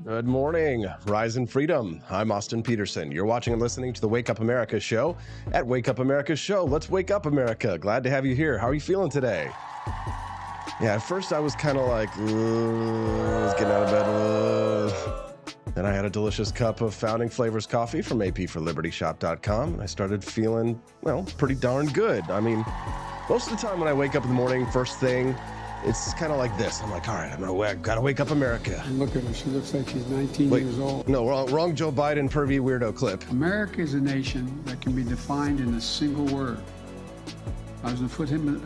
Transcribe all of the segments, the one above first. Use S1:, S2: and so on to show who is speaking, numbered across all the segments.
S1: Good morning, Rise and Freedom. I'm Austin Peterson. You're watching and listening to the Wake Up America show at Wake Up America Show. Let's wake up, America. Glad to have you here. How are you feeling today? Yeah, at first I was kind of like, I was getting out of bed. Then I had a delicious cup of Founding Flavors coffee from apforlibertyshop.com. And I started feeling, well, pretty darn good. I mean, most of the time when I wake up in the morning, first thing, it's kind of like this. I'm like, all right, gotta wake up America.
S2: Look at her. She looks like she's 19 years old.
S1: No, wrong Joe Biden pervy weirdo clip.
S2: America is a nation that can be defined in a single word. I was going to put him.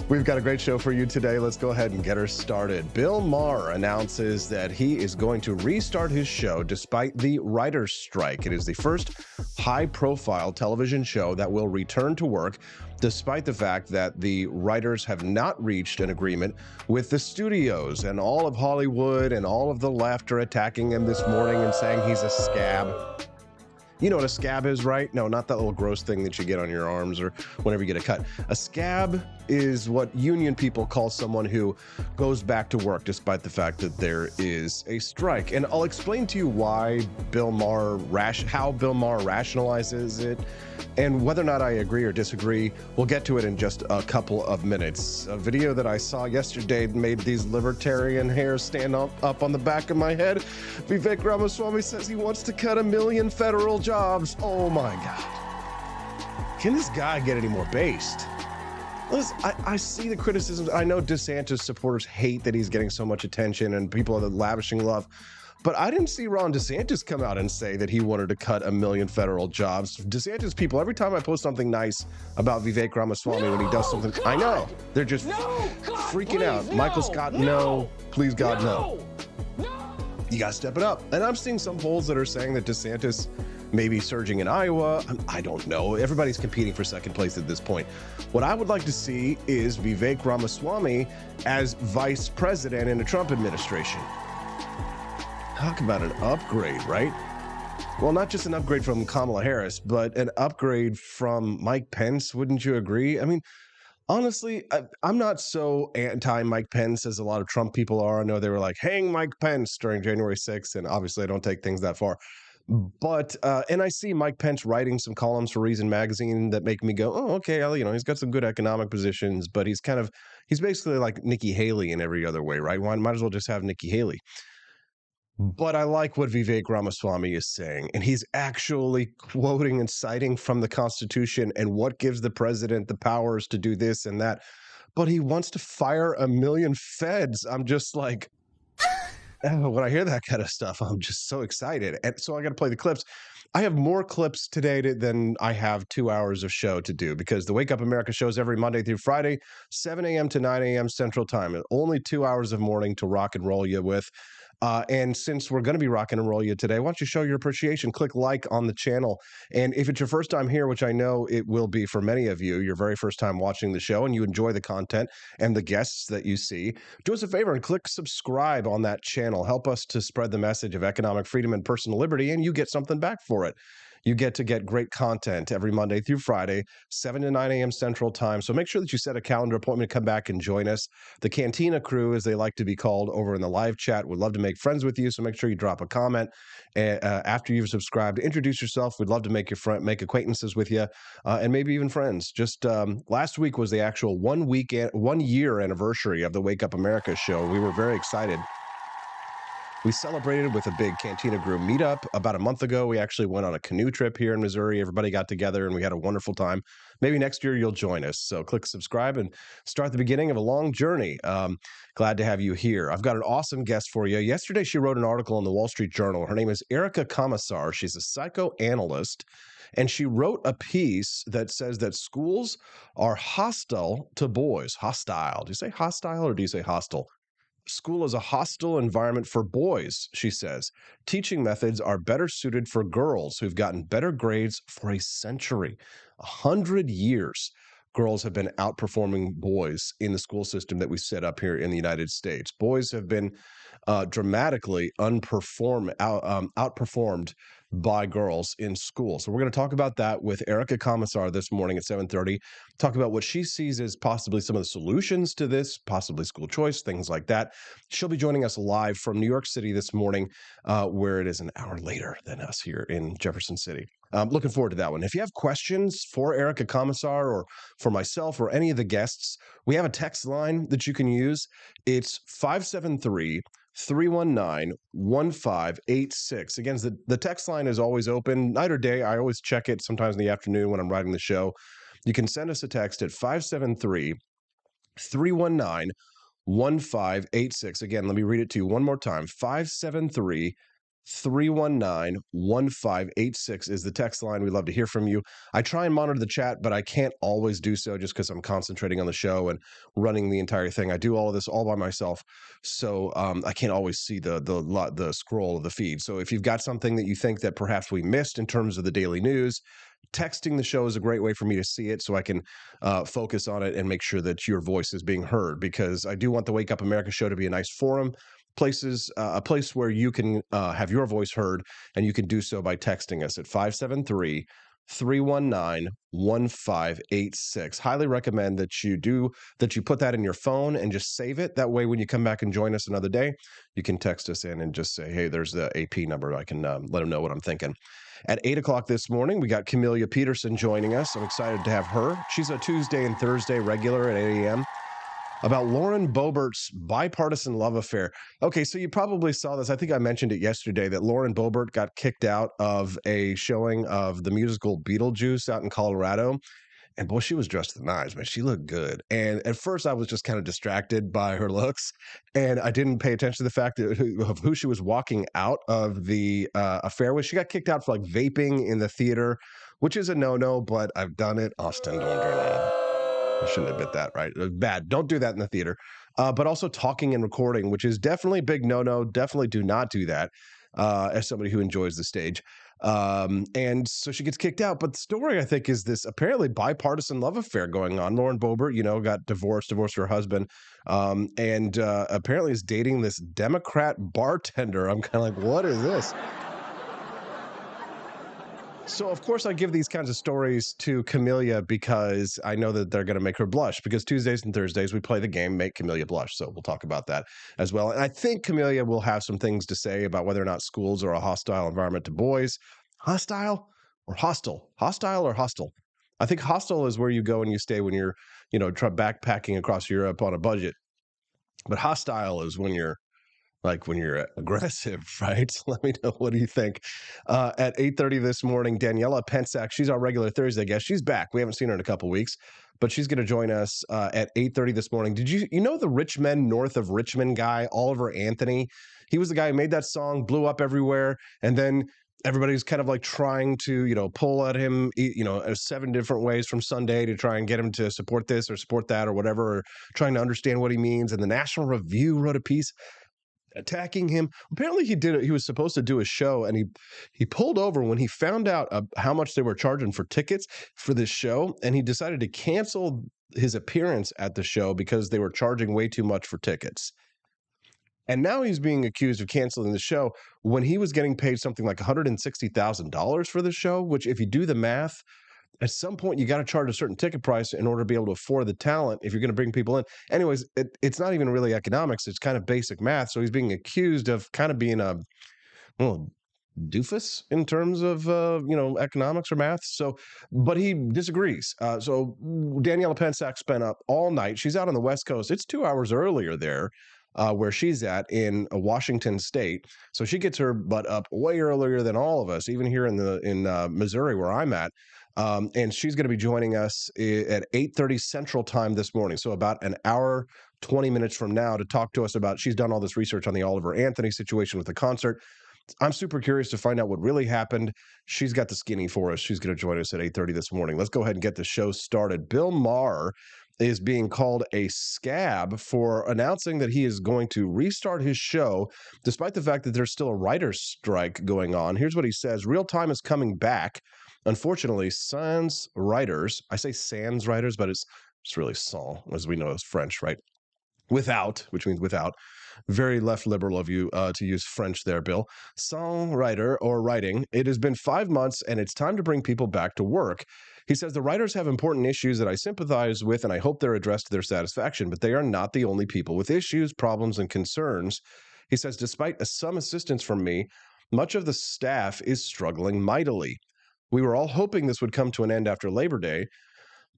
S1: We've got a great show for you today. Let's go ahead and get her started. Bill Maher announces that he is going to restart his show despite the writers' strike. It is the first high-profile television show that will return to work despite the fact that the writers have not reached an agreement with the studios, and all of Hollywood and all of the left are attacking him this morning and saying he's a scab. You know what a scab is, right? No, not that little gross thing that you get on your arms or whenever you get a cut. A scab is what union people call someone who goes back to work despite the fact that there is a strike. And I'll explain to you why how Bill Maher rationalizes it, and whether or not I agree or disagree. We'll get to it in just a couple of minutes. A video that I saw yesterday made these libertarian hairs stand up on the back of my head. Vivek Ramaswamy says he wants to cut 1 million federal jobs. Oh my God. Can this guy get any more based? Listen, I see the criticisms. I know DeSantis supporters hate that he's getting so much attention and people are lavishing love. But I didn't see Ron DeSantis come out and say that he wanted to cut 1 million federal jobs. DeSantis people, every time I post something nice about Vivek Ramaswamy when he does something, God, I know, they're just freaking out. No, Michael Scott, no. Please, God, no. You got to step it up. And I'm seeing some polls that are saying that DeSantis may be surging in Iowa. I don't know. Everybody's competing for second place at this point. What I would like to see is Vivek Ramaswamy as vice president in the Trump administration. Talk about an upgrade, right? Well, not just an upgrade from Kamala Harris, but an upgrade from Mike Pence. Wouldn't you agree? I mean, honestly, I'm not so anti-Mike Pence as a lot of Trump people are. I know they were like, hang Mike Pence during January 6th, and obviously I don't take things that far. But, and I see Mike Pence writing some columns for Reason Magazine that make me go, oh, okay, well, he's got some good economic positions, but he's basically like Nikki Haley in every other way, right? Might as well just have Nikki Haley. But I like what Vivek Ramaswamy is saying, and he's actually quoting and citing from the Constitution and what gives the president the powers to do this and that. But he wants to fire 1 million feds. I'm just like, when I hear that kind of stuff, I'm just so excited. And so I got to play the clips. I have more clips today than I have 2 hours of show to do, because the Wake Up America shows every Monday through Friday, 7 a.m. to 9 a.m. Central Time. Only 2 hours of morning to rock and roll you with. And since we're going to be rocking and roll you today, why don't you show your appreciation? Click like on the channel. And if it's your first time here, which I know it will be for many of you, your very first time watching the show, and you enjoy the content and the guests that you see, do us a favor and click subscribe on that channel. Help us to spread the message of economic freedom and personal liberty, and you get something back for it. You get to get great content every Monday through Friday, 7 to 9 a.m. Central Time. So make sure that you set a calendar appointment to come back and join us. The Cantina crew, as they like to be called, over in the live chat, would love to make friends with you. So make sure you drop a comment after you've subscribed. Introduce yourself. We'd love to make acquaintances with you, and maybe even friends. Just last week was the actual 1 year anniversary of the Wake Up America show. We were very excited. We celebrated with a big Cantina Crew meetup about a month ago. We actually went on a canoe trip here in Missouri. Everybody got together and we had a wonderful time. Maybe next year you'll join us. So click subscribe and start the beginning of a long journey. Glad to have you here. I've got an awesome guest for you. Yesterday, she wrote an article in the Wall Street Journal. Her name is Erica Commissar. She's a psychoanalyst, and she wrote a piece that says that schools are hostile to boys. Hostile. Do you say hostile or do you say hostile? School is a hostile environment for boys, she says. Teaching methods are better suited for girls who've gotten better grades for a century. 100 years, girls have been outperforming boys in the school system that we set up here in the United States. Boys have been dramatically outperformed by girls in school. So we're going to talk about that with Erica Commissar this morning at 7:30. Talk about what she sees as possibly some of the solutions to this, possibly school choice, things like that. She'll be joining us live from New York City this morning, where it is an hour later than us here in Jefferson City. Looking forward to that one. If you have questions for Erica Commissar or for myself or any of the guests, we have a text line that you can use. It's 573 319 1586. Again, the text line is always open, night or day. I always check it sometimes in the afternoon when I'm writing the show. You can send us a text at 573 319 1586. Again, let me read it to you one more time. 573 319 1586 is the text line. We'd love to hear from you. I try and monitor the chat, but I can't always do so just because I'm concentrating on the show and running the entire thing. I do all of this all by myself, so I can't always see the scroll of the feed. So if you've got something that you think that perhaps we missed in terms of the daily news, texting the show is a great way for me to see it so I can focus on it and make sure that your voice is being heard, because I do want the Wake Up America show to be a nice forum, a place where you can have your voice heard, and you can do so by texting us at 573 319 1586. Highly recommend that you put that in your phone and just save it. That way, when you come back and join us another day, you can text us in and just say, hey, there's the AP number. I can let them know what I'm thinking. At 8 o'clock this morning, we got Camelia Peterson joining us. I'm excited to have her. She's a Tuesday and Thursday regular at 8 a.m. about Lauren Boebert's bipartisan love affair. Okay, so you probably saw this. I think I mentioned it yesterday that Lauren Boebert got kicked out of a showing of the musical Beetlejuice out in Colorado. And boy, she was dressed to the nines, man. She looked good. And at first, I was just kind of distracted by her looks, and I didn't pay attention to the fact of who she was walking out of the affair with. She got kicked out for like vaping in the theater, which is a no-no, but I've done it. Austin, don't do that. I shouldn't admit that, right? Bad. Don't do that in the theater. But also talking and recording, which is definitely a big no-no. Definitely do not do that as somebody who enjoys the stage. And so she gets kicked out. But the story, I think, is this apparently bipartisan love affair going on. Lauren Boebert, got divorced her husband, and apparently is dating this Democrat bartender. I'm kind of like, what is this? So, of course, I give these kinds of stories to Camelia because I know that they're going to make her blush, because Tuesdays and Thursdays we play the game Make Camelia Blush. So we'll talk about that as well. And I think Camelia will have some things to say about whether or not schools are a hostile environment to boys. Hostile or hostile? Hostile or hostile? I think hostile is where you go and you stay when you're, backpacking across Europe on a budget. But hostile is when you're aggressive, right? Let me know, what do you think? At 8:30 this morning, Daniela Pensack, she's our regular Thursday guest. She's back. We haven't seen her in a couple weeks, but she's going to join us at 8:30 this morning. Did you know the Rich Men North of Richmond guy, Oliver Anthony? He was the guy who made that song, blew up everywhere, and then everybody's kind of like trying to, pull at him, 7 different ways from Sunday to try and get him to support this or support that or whatever, or trying to understand what he means. And the National Review wrote a piece attacking him. Apparently he was supposed to do a show, and he pulled over when he found out how much they were charging for tickets for this show, and he decided to cancel his appearance at the show because they were charging way too much for tickets. And now he's being accused of canceling the show when he was getting paid something like $160,000 for the show, which, if you do the math, at some point you got to charge a certain ticket price in order to be able to afford the talent if you're going to bring people in. Anyways, it's not even really economics. It's kind of basic math. So he's being accused of kind of being a doofus in terms of, economics or math. So, but he disagrees. So Daniela Pensack spent up all night. She's out on the West Coast. It's 2 hours earlier there. Where she's at in Washington State. So she gets her butt up way earlier than all of us, even here in Missouri where I'm at. And she's going to be joining us at 8:30 Central Time this morning. So about an hour, 20 minutes from now, to talk to us about, she's done all this research on the Oliver Anthony situation with the concert. I'm super curious to find out what really happened. She's got the skinny for us. She's going to join us at 8:30 this morning. Let's go ahead and get the show started. Bill Maher is being called a scab for announcing that he is going to restart his show, despite the fact that there's still a writer's strike going on. Here's what he says. Real time is coming back. Unfortunately, sans writers, I say sans writers, but it's really sans, as we know, is French, right? Without, which means without, very left liberal of you to use French there, Bill. Songwriter or writing. It has been 5 months and it's time to bring people back to work. He says the writers have important issues that I sympathize with and I hope they're addressed to their satisfaction, but they are not the only people with issues, problems, and concerns. He says, despite some assistance from me, much of the staff is struggling mightily. We were all hoping this would come to an end after Labor Day,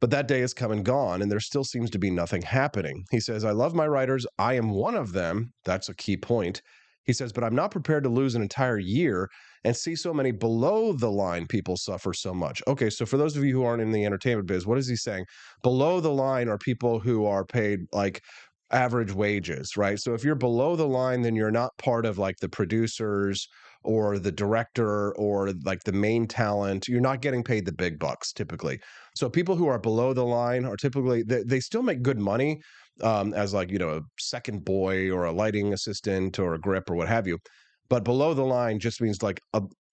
S1: but that day has come and gone, and there still seems to be nothing happening. He says, I love my writers. I am one of them. That's a key point. He says, but I'm not prepared to lose an entire year and see so many below the line people suffer so much. Okay, so for those of you who aren't in the entertainment biz, what is he saying? Below the line are people who are paid like average wages, right? So if you're below the line, then you're not part of like the producers or the director or like the main talent. You're not getting paid the big bucks typically. So people who are below the line are typically they still make good money as like a second boy or a lighting assistant or a grip or what have you. But below the line just means like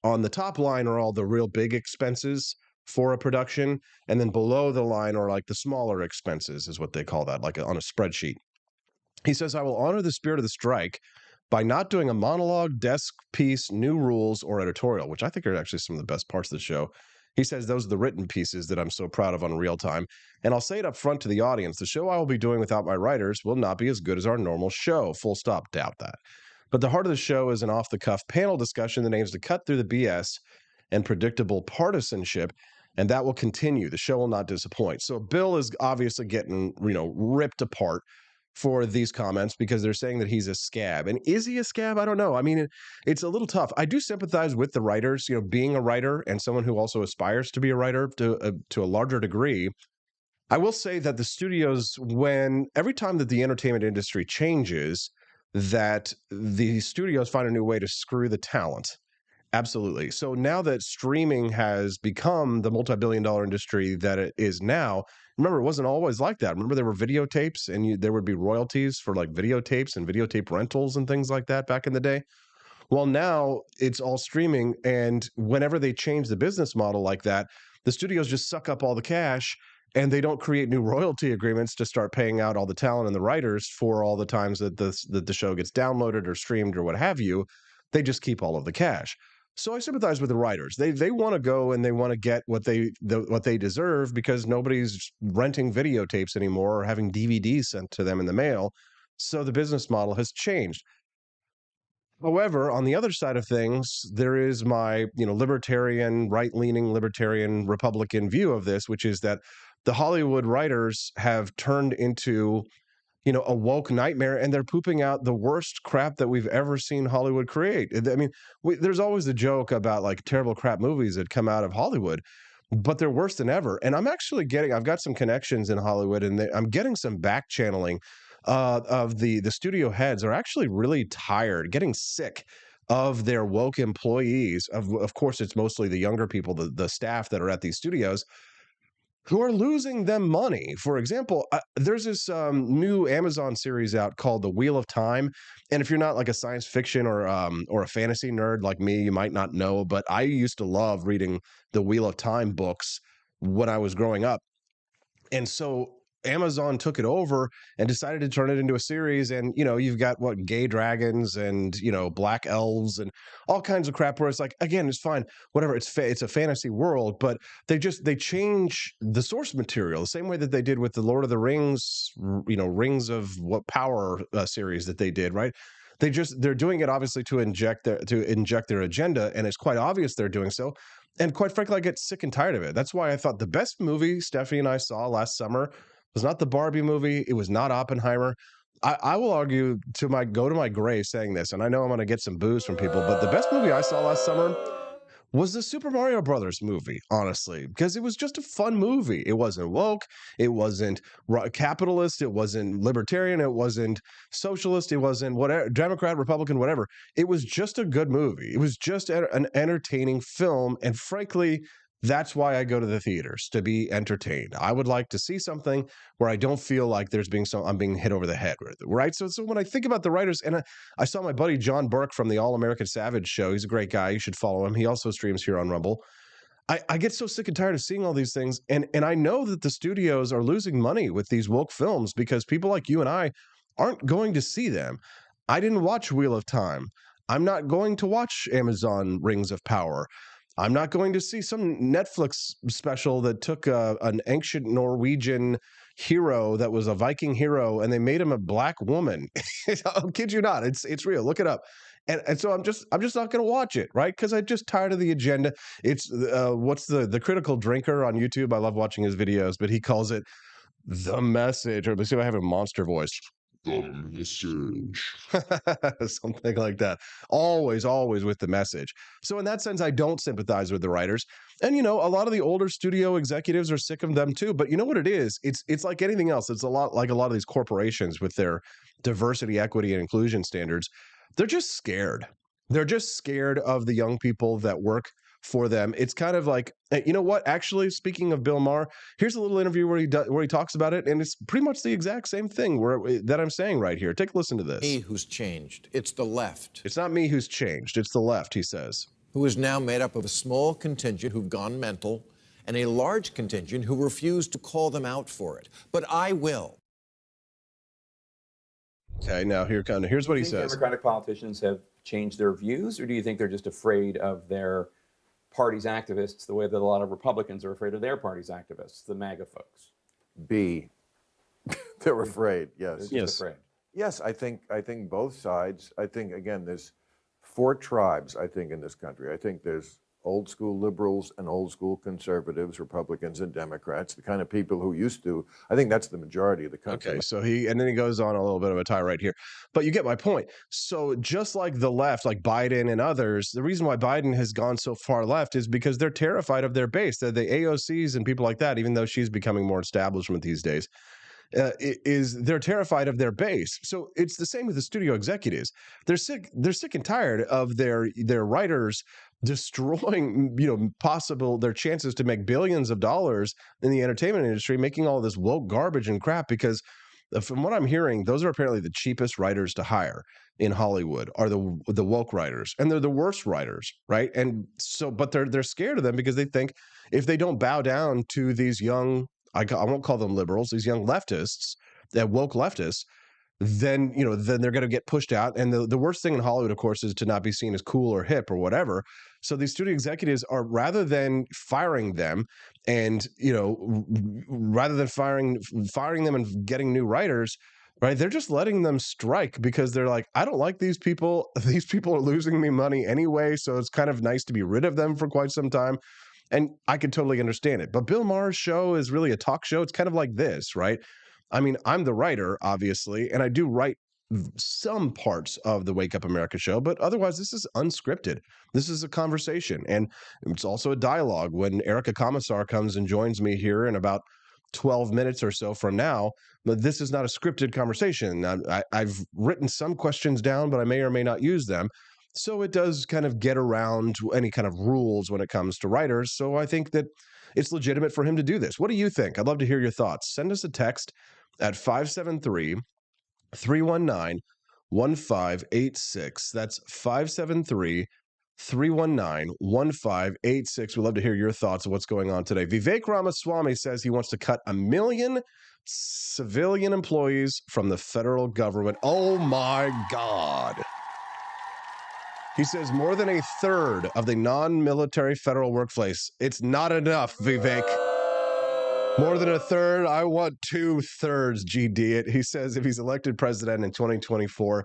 S1: on the top line are all the real big expenses for a production, and then below the line are like the smaller expenses is what they call that, like on a spreadsheet. He says, I will honor the spirit of the strike by not doing a monologue, desk piece, new rules, or editorial, which I think are actually some of the best parts of the show. He says those are the written pieces that I'm so proud of on Real Time. And I'll say it up front to the audience, the show I will be doing without my writers will not be as good as our normal show. Full stop, doubt that. But the heart of the show is an off-the-cuff panel discussion that aims to cut through the BS and predictable partisanship, and that will continue. The show will not disappoint. So Bill is obviously getting, ripped apart for these comments because they're saying that he's a scab. And is he a scab? I don't know. I mean, it's a little tough. I do sympathize with the writers, being a writer and someone who also aspires to be a writer to a larger degree. I will say that the studios, when every time that the entertainment industry changes, that the studios find a new way to screw the talent. Absolutely. So now that streaming has become the multi-billion-dollar industry that it is now, remember, it wasn't always like that. Remember, there were videotapes and there would be royalties for like videotapes and videotape rentals and things like that back in the day. Well, now it's all streaming. And whenever they change the business model like that, the studios just suck up all the cash and they don't create new royalty agreements to start paying out all the talent and the writers for all the times that the show gets downloaded or streamed or what have you. They just keep all of the cash. So I sympathize with the writers. They want to go and they want to get what they deserve because nobody's renting videotapes anymore or having DVDs sent to them in the mail. So the business model has changed. However, on the other side of things, there is my, libertarian, right-leaning libertarian Republican view of this, which is that the Hollywood writers have turned into a woke nightmare, and they're pooping out the worst crap that we've ever seen Hollywood create. I mean, there's always the joke about like terrible crap movies that come out of Hollywood, but they're worse than ever. And I've got some connections in Hollywood, and I'm getting some back channeling of the studio heads are actually really tired, getting sick of their woke employees. Of course, it's mostly the younger people, the staff that are at these studios who are losing them money. For example, there's this new Amazon series out called The Wheel of Time, and if you're not like a science fiction or a fantasy nerd like me, you might not know. But I used to love reading the Wheel of Time books when I was growing up, and so Amazon took it over and decided to turn it into a series. And, you've got gay dragons and, black elves and all kinds of crap where it's like, again, it's fine, whatever. It's a fantasy world, but they change the source material the same way that they did with the Lord of the Rings, Rings of what Power series that they did, right? They're doing it obviously to inject their agenda, and it's quite obvious they're doing so. And quite frankly, I get sick and tired of it. That's why I thought the best movie Stephanie and I saw last summer was not the Barbie movie. It was not Oppenheimer. I will argue go to my grave saying this, and I know I'm going to get some boos from people, but the best movie I saw last summer was the Super Mario Brothers movie, honestly, because it was just a fun movie. It wasn't woke. It wasn't capitalist. It wasn't libertarian. It wasn't socialist. It wasn't whatever, Democrat, Republican, whatever. It was just a good movie. It was just an entertaining film. And frankly, that's why I go to the theaters, to be entertained. I would like to see something where I don't feel like I'm being hit over the head with it, right? So when I think about the writers, and I saw my buddy John Burke from the All American Savage show. He's a great guy. You should follow him. He also streams here on Rumble. I get so sick and tired of seeing all these things, and I know that the studios are losing money with these woke films because people like you and I aren't going to see them. I didn't watch Wheel of Time. I'm not going to watch Amazon Rings of Power. I'm not going to see some Netflix special that took an ancient Norwegian hero that was a Viking hero and they made him a black woman. I'll kid you not. It's real. Look it up. And so I'm just not going to watch it, right? Because I'm just tired of the agenda. It's what's the critical drinker on YouTube? I love watching his videos, but he calls it the message. Or let's see if I have a monster voice. The message. Something like that. Always with the message. So in that sense, I don't sympathize with the writers. And you know, a lot of the older studio executives are sick of them too. But you know what it is? It's like anything else. It's a lot like a lot of these corporations with their diversity, equity, and inclusion standards. They're just scared. They're just scared of the young people that work for them. It's kind of like, you know what? Actually, speaking of Bill Maher, here's a little interview where he talks about it, and it's pretty much the exact same thing that I'm saying right here. Take a listen to this.
S3: Me who's changed. It's the left.
S1: It's not me who's changed. It's the left, he says.
S3: Who is now made up of a small contingent who've gone mental and a large contingent who refuse to call them out for it. But I will.
S1: Okay, now here's what he says.
S4: Democratic politicians have changed their views, or do you think they're just afraid of their party's activists the way that a lot of Republicans are afraid of their party's activists, the MAGA folks?
S5: B, they're afraid, yes.
S4: They're just afraid.
S5: Yes, I think both sides. I think, again, there's 4 tribes, I think, in this country. I think there's old school liberals and old school conservatives, Republicans and Democrats, the kind of people who used to, I think that's the majority of the country.
S1: Okay, so and then he goes on a little bit of a tirade here, but you get my point. So just like the left, like Biden and others, the reason why Biden has gone so far left is because they're terrified of their base. The AOCs and people like that, even though she's becoming more establishment these days, they're terrified of their base. So it's the same with the studio executives. They're sick and tired of their writers destroying, their chances to make billions of dollars in the entertainment industry, making all this woke garbage and crap. Because from what I'm hearing, those are apparently the cheapest writers to hire in Hollywood are the woke writers, and they're the worst writers, right? And so, but they're scared of them because they think if they don't bow down to these young, I won't call them liberals, these young leftists, that woke leftists, then they're going to get pushed out. And the worst thing in Hollywood, of course, is to not be seen as cool or hip or whatever. So these studio executives are, rather than firing them and rather than firing them and getting new writers, right, they're just letting them strike because they're like, I don't like these people. These people are losing me money anyway, so it's kind of nice to be rid of them for quite some time. And I could totally understand it. But Bill Maher's show is really a talk show. It's kind of like this, right? I mean, I'm the writer, obviously, and I do write some parts of the Wake Up America show, but otherwise this is unscripted. This is a conversation, and it's also a dialogue. When Erica Commissar comes and joins me here in about 12 minutes or so from now, but this is not a scripted conversation. I've written some questions down, but I may or may not use them. So it does kind of get around any kind of rules when it comes to writers. So I think that it's legitimate for him to do this. What do you think? I'd love to hear your thoughts. Send us a text at 573-319-1586. That's 573-319-1586. We'd love to hear your thoughts of what's going on today. Vivek Ramaswamy says he wants to cut 1 million civilian employees from the federal government. Oh my God. He says more than a third of the non-military federal workplace. It's not enough, Vivek. More than a third. I want 2/3, GD. He says if he's elected president in 2024,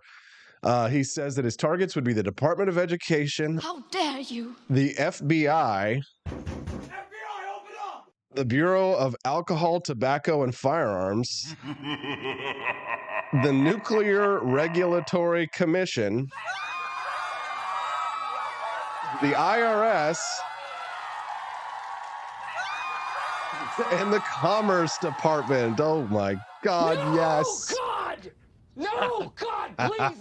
S1: he says that his targets would be the Department of Education.
S6: How dare you?
S1: The FBI. FBI, open up! The Bureau of Alcohol, Tobacco, and Firearms. The Nuclear Regulatory Commission. The IRS, and the Commerce Department. Oh my God, no, yes.
S7: God! No, God, please.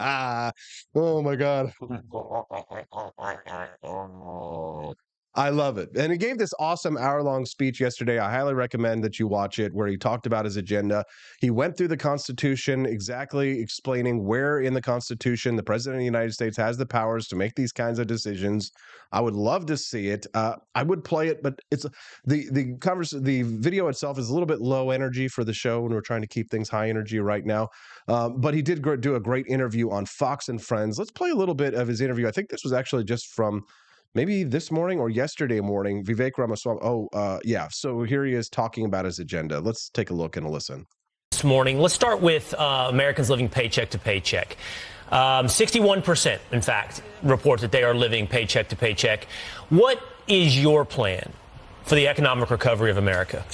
S1: Oh my God. I love it. And he gave this awesome hour-long speech yesterday. I highly recommend that you watch it, where he talked about his agenda. He went through the Constitution, exactly explaining where in the Constitution the President of the United States has the powers to make these kinds of decisions. I would love to see it. I would play it, but it's the video itself is a little bit low energy for the show, and we're trying to keep things high energy right now. But he did do a great interview on Fox and Friends. Let's play a little bit of his interview. I think this was actually just from maybe this morning or yesterday morning. Vivek Ramaswamy. Yeah. So here he is talking about his agenda. Let's take a look and a listen.
S6: This morning, let's start with Americans living paycheck to paycheck. 61%, in fact, report that they are living paycheck to paycheck. What is your plan for the economic recovery of America?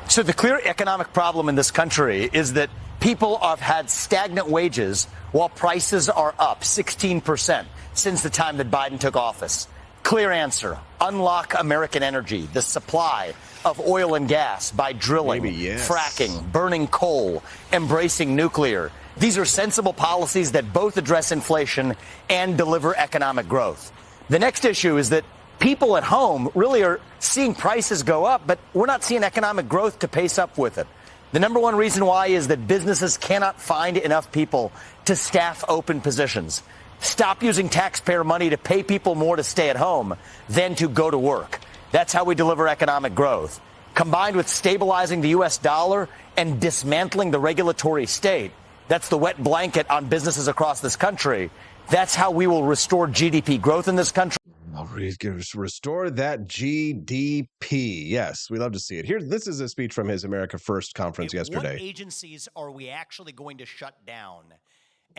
S8: So the clear economic problem in this country is that people have had stagnant wages while prices are up 16% since the time that Biden took office. Clear answer: unlock American energy, the supply of oil and gas, by drilling, fracking, burning coal, embracing nuclear. These are sensible policies that both address inflation and deliver economic growth. The next issue is that people at home really are seeing prices go up, but we're not seeing economic growth to pace up with it. The number one reason why is that businesses cannot find enough people to staff open positions. Stop using taxpayer money to pay people more to stay at home than to go to work. That's how we deliver economic growth. Combined with stabilizing the U.S. dollar and dismantling the regulatory state, that's the wet blanket on businesses across this country. That's how we will restore GDP growth in this country.
S1: Restore that GDP. Yes, we love to see it. This is a speech from his America First conference yesterday.
S9: What agencies are we actually going to shut down?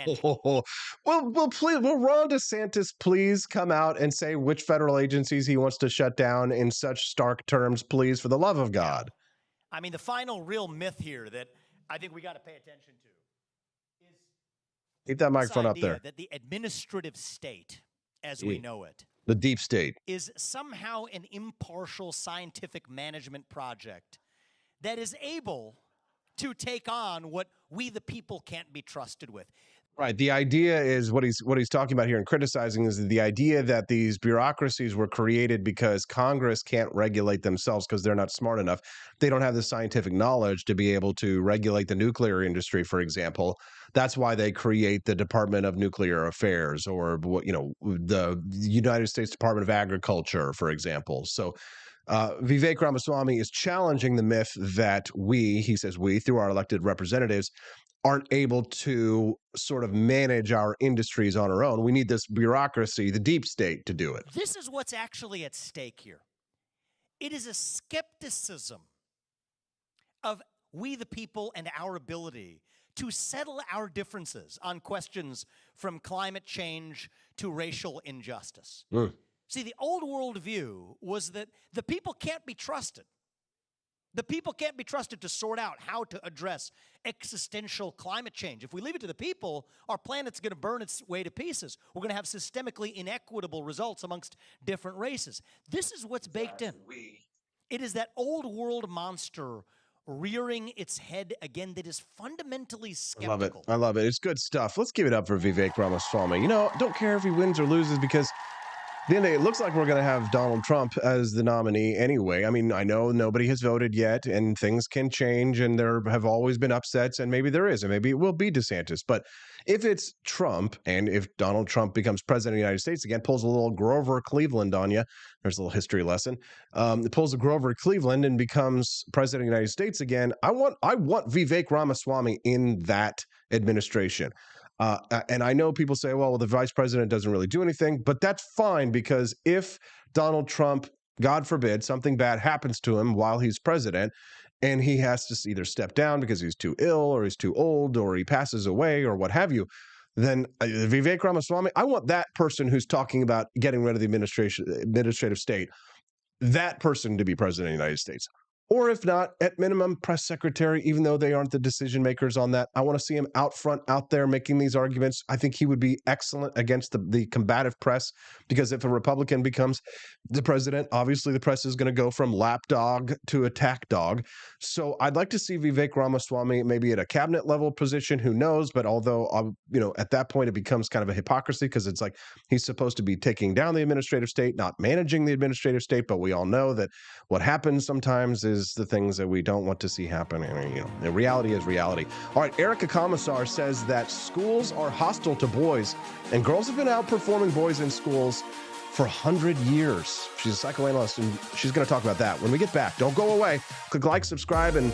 S1: Will Ron DeSantis please come out and say which federal agencies he wants to shut down in such stark terms, please, for the love of God?
S9: I mean, the final real myth here that I think we got to pay attention to is
S1: keep that microphone up there.
S9: That the administrative state, as we know it,
S1: the deep state,
S9: is somehow an impartial scientific management project that is able to take on what we the people can't be trusted with.
S1: Right. The idea is what he's talking about here and criticizing is the idea that these bureaucracies were created because Congress can't regulate themselves because they're not smart enough. They don't have the scientific knowledge to be able to regulate the nuclear industry, for example. That's why they create the Department of Nuclear Affairs or the United States Department of Agriculture, for example. So Vivek Ramaswamy is challenging the myth that he says we, through our elected representatives, aren't able to sort of manage our industries on our own. We need this bureaucracy, the deep state, to do it.
S9: This is what's actually at stake here. It is a skepticism of we the people and our ability to settle our differences on questions from climate change to racial injustice. See, the old world view was that the people can't be trusted. The people can't be trusted to sort out how to address existential climate change. If we leave it to the people, our planet's going to burn its way to pieces. We're going to have systemically inequitable results amongst different races. This is what's baked in. It is that old world monster rearing its head again that is fundamentally skeptical.
S1: I love it. It's good stuff. Let's give it up for Vivek Ramaswamy. Don't care if he wins or loses because at the end of the day, it looks like we're going to have Donald Trump as the nominee anyway. I mean, I know nobody has voted yet and things can change and there have always been upsets and maybe there is and maybe it will be DeSantis. But if it's Trump and if Donald Trump becomes president of the United States again, pulls a little Grover Cleveland on you, there's a little history lesson, pulls a Grover Cleveland and becomes president of the United States again, I want Vivek Ramaswamy in that administration. And I know people say, well, the vice president doesn't really do anything, but that's fine because if Donald Trump, God forbid, something bad happens to him while he's president and he has to either step down because he's too ill or he's too old or he passes away or what have you, then Vivek Ramaswamy, I want that person who's talking about getting rid of the administrative state, that person to be president of the United States. Or if not, at minimum, press secretary, even though they aren't the decision makers on that. I want to see him out front, out there making these arguments. I think he would be excellent against the combative press, because if a Republican becomes the president, obviously the press is going to go from lapdog to attack dog. So I'd like to see Vivek Ramaswamy maybe at a cabinet level position. Who knows? But although, at that point, it becomes kind of a hypocrisy, because it's like he's supposed to be taking down the administrative state, not managing the administrative state. But we all know that what happens sometimes is the things that we don't want to see happen. And, the reality is reality. All right, Erica Commissar says that schools are hostile to boys, and girls have been outperforming boys in schools for 100 years. She's a psychoanalyst, and she's going to talk about that when we get back. Don't go away. Click like, subscribe, and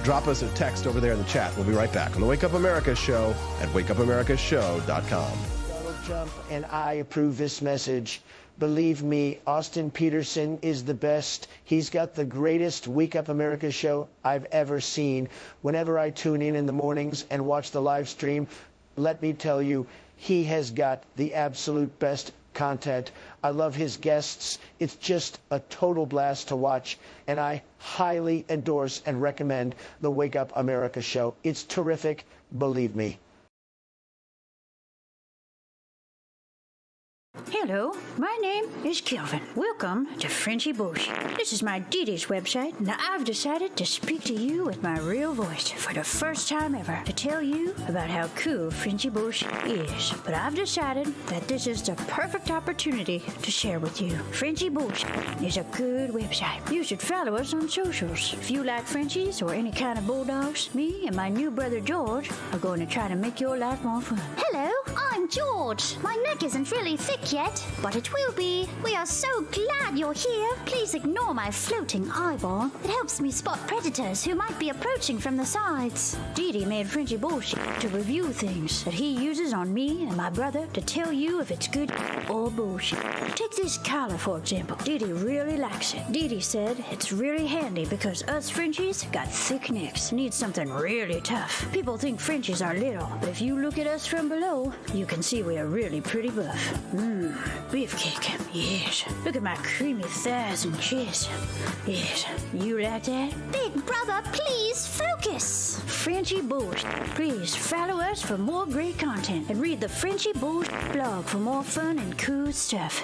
S1: drop us a text over there in the chat. We'll be right back on the Wake Up America Show at wakeupAmericaShow.com.
S10: Donald Trump and I approve this message. Believe me, Austin Peterson is the best. He's got the greatest Wake Up America show I've ever seen. Whenever I tune in the mornings and watch the live stream, let me tell you, he has got the absolute best content. I love his guests. It's just a total blast to watch, and I highly endorse and recommend the Wake Up America show. It's terrific, believe me.
S11: Hello, my name is Kelvin. Welcome to Frenchy Bush. This is my Didi's website. Now I've decided to speak to you with my real voice for the first time ever to tell you about how cool Frenchy Bush is. But I've decided that this is the perfect opportunity to share with you. Frenchy Bush is a good website. You should follow us on socials. If you like Frenchies or any kind of bulldogs, me and my new brother George are going to try to make your life more fun.
S12: Hello, I'm George. My neck isn't really thick yet, but it will be. We are so glad you're here. Please ignore my floating eyeball. It helps me spot predators who might be approaching from the sides.
S11: Didi made Frenchy bullshit to review things that he uses on me and my brother to tell you if it's good or bullshit. Take this collar, for example. Didi really likes it. Didi said it's really handy because us Frenchies got thick necks. Need something really tough. People think Frenchies are little, but if you look at us from below, you can see we are really pretty buff. Beefcake, yes. Look at my creamy thighs and chest. Yes, you like that?
S12: Big brother, please focus.
S11: Frenchy Bush. Please follow us for more great content and read the Frenchy Bush blog for more fun and cool stuff.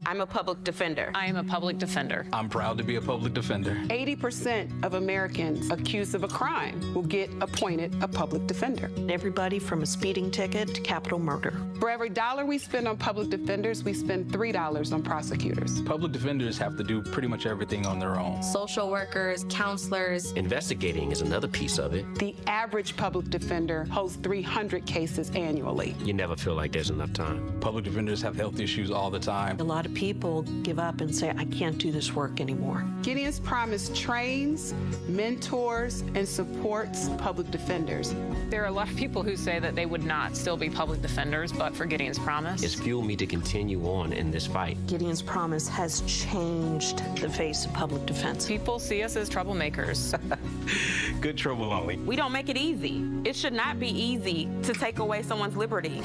S13: I'm a public defender.
S14: I am a public defender.
S15: I'm proud to be a public defender.
S13: 80% of Americans accused of a crime will get appointed a public defender.
S16: Everybody from a speeding ticket to capital murder.
S13: For every dollar we spend on public defenders, we spend $3 on prosecutors.
S15: Public defenders have to do pretty much everything on their own.
S14: Social workers, counselors.
S17: Investigating is another piece of it.
S13: The average public defender holds 300 cases annually.
S17: You never feel like there's enough time.
S15: Public defenders have health issues all the time.
S16: A lot of people give up and say, I can't do this work anymore.
S13: Gideon's Promise trains, mentors, and supports public defenders.
S14: There are a lot of people who say that they would not still be public defenders, but for Gideon's Promise.
S17: It's fueled me to continue on in this fight.
S16: Gideon's Promise has changed the face of public defense.
S14: People see us as troublemakers.
S15: Good trouble only.
S14: We don't make it easy. It should not be easy to take away someone's liberty.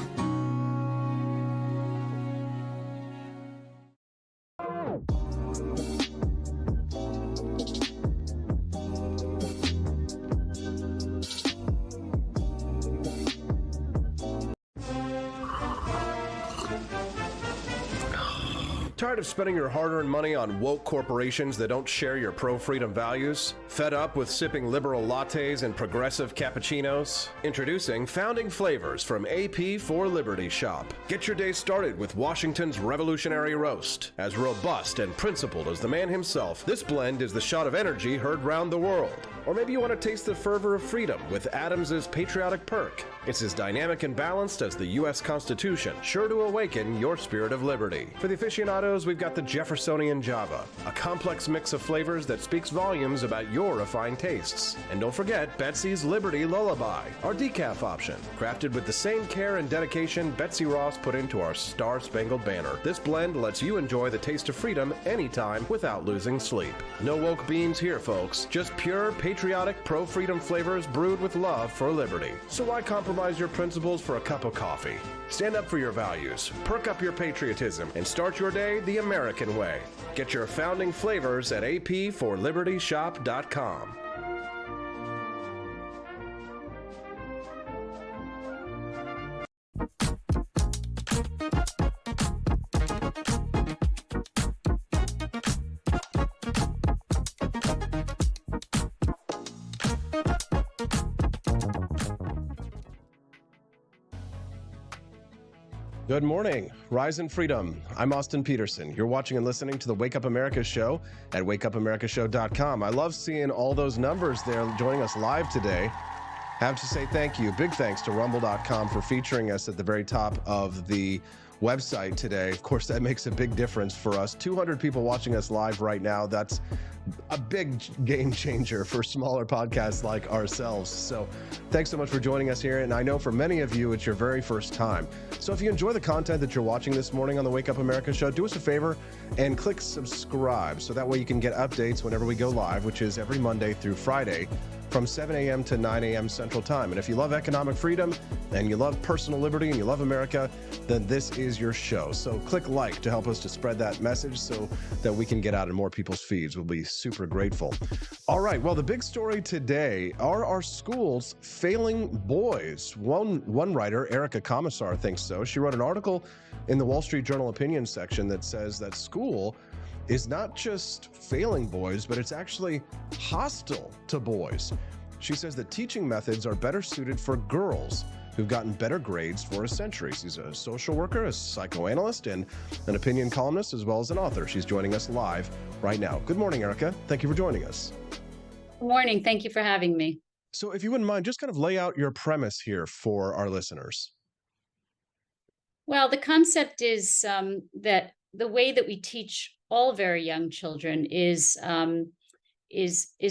S1: Tired of spending your hard-earned money on woke corporations that don't share your pro-freedom values? Fed up with sipping liberal lattes and progressive cappuccinos? Introducing Founding Flavors from AP for Liberty Shop. Get your day started with Washington's Revolutionary Roast. As robust and principled as the man himself, this blend is the shot of energy heard round the world. Or maybe you want to taste the fervor of freedom with Adams's Patriotic Perk. It's as dynamic and balanced as the U.S. Constitution, sure to awaken your spirit of liberty. For the aficionados tomatoes, we've got the Jeffersonian Java, a complex mix of flavors that speaks volumes about your refined tastes. And don't forget Betsy's Liberty Lullaby, our decaf option, crafted with the same care and dedication Betsy Ross put into our Star-Spangled Banner. This blend lets you enjoy the taste of freedom anytime without losing sleep. No woke beans here, folks. Just pure, patriotic, pro-freedom flavors brewed with love for liberty. So why compromise your principles for a cup of coffee? Stand up for your values, perk up your patriotism, and start your day the American way. Get your founding flavors at apforlibertyshop.com. Good morning. Rise in freedom. I'm Austin Peterson. You're watching and listening to the Wake Up America show at wakeupAmericaShow.com. I love seeing all those numbers there joining us live today. Have to say thank you. Big thanks to rumble.com for featuring us at the very top of the website today. Of course, that makes a big difference for us. 200 people watching us live right now. That's a big game changer for smaller podcasts like ourselves. So thanks so much for joining us here. And I know for many of you, it's your very first time. So if you enjoy the content that you're watching this morning on the Wake Up America show, do us a favor and click subscribe. So that way you can get updates whenever we go live, which is every Monday through Friday from 7 a.m. to 9 a.m. Central Time. And if you love economic freedom and you love personal liberty and you love America, then this is your show. So click like to help us to spread that message so that we can get out in more people's feeds. We'll be super grateful. All right. Well, the big story today are our schools failing boys. One writer, Erica Commissar, thinks so. She wrote an article in the Wall Street Journal opinion section that says that school is not just failing boys, but it's actually hostile to boys. She says that teaching methods are better suited for girls who've gotten better grades for a century. She's a social worker, a psychoanalyst, and an opinion columnist, as well as an author. She's joining us live right now. Good morning, Erica. Thank you for joining us.
S18: Good morning. Thank you for having me.
S1: So if you wouldn't mind, just kind of lay out your premise here for our listeners.
S18: Well, the concept is that the way that we teach all very young children is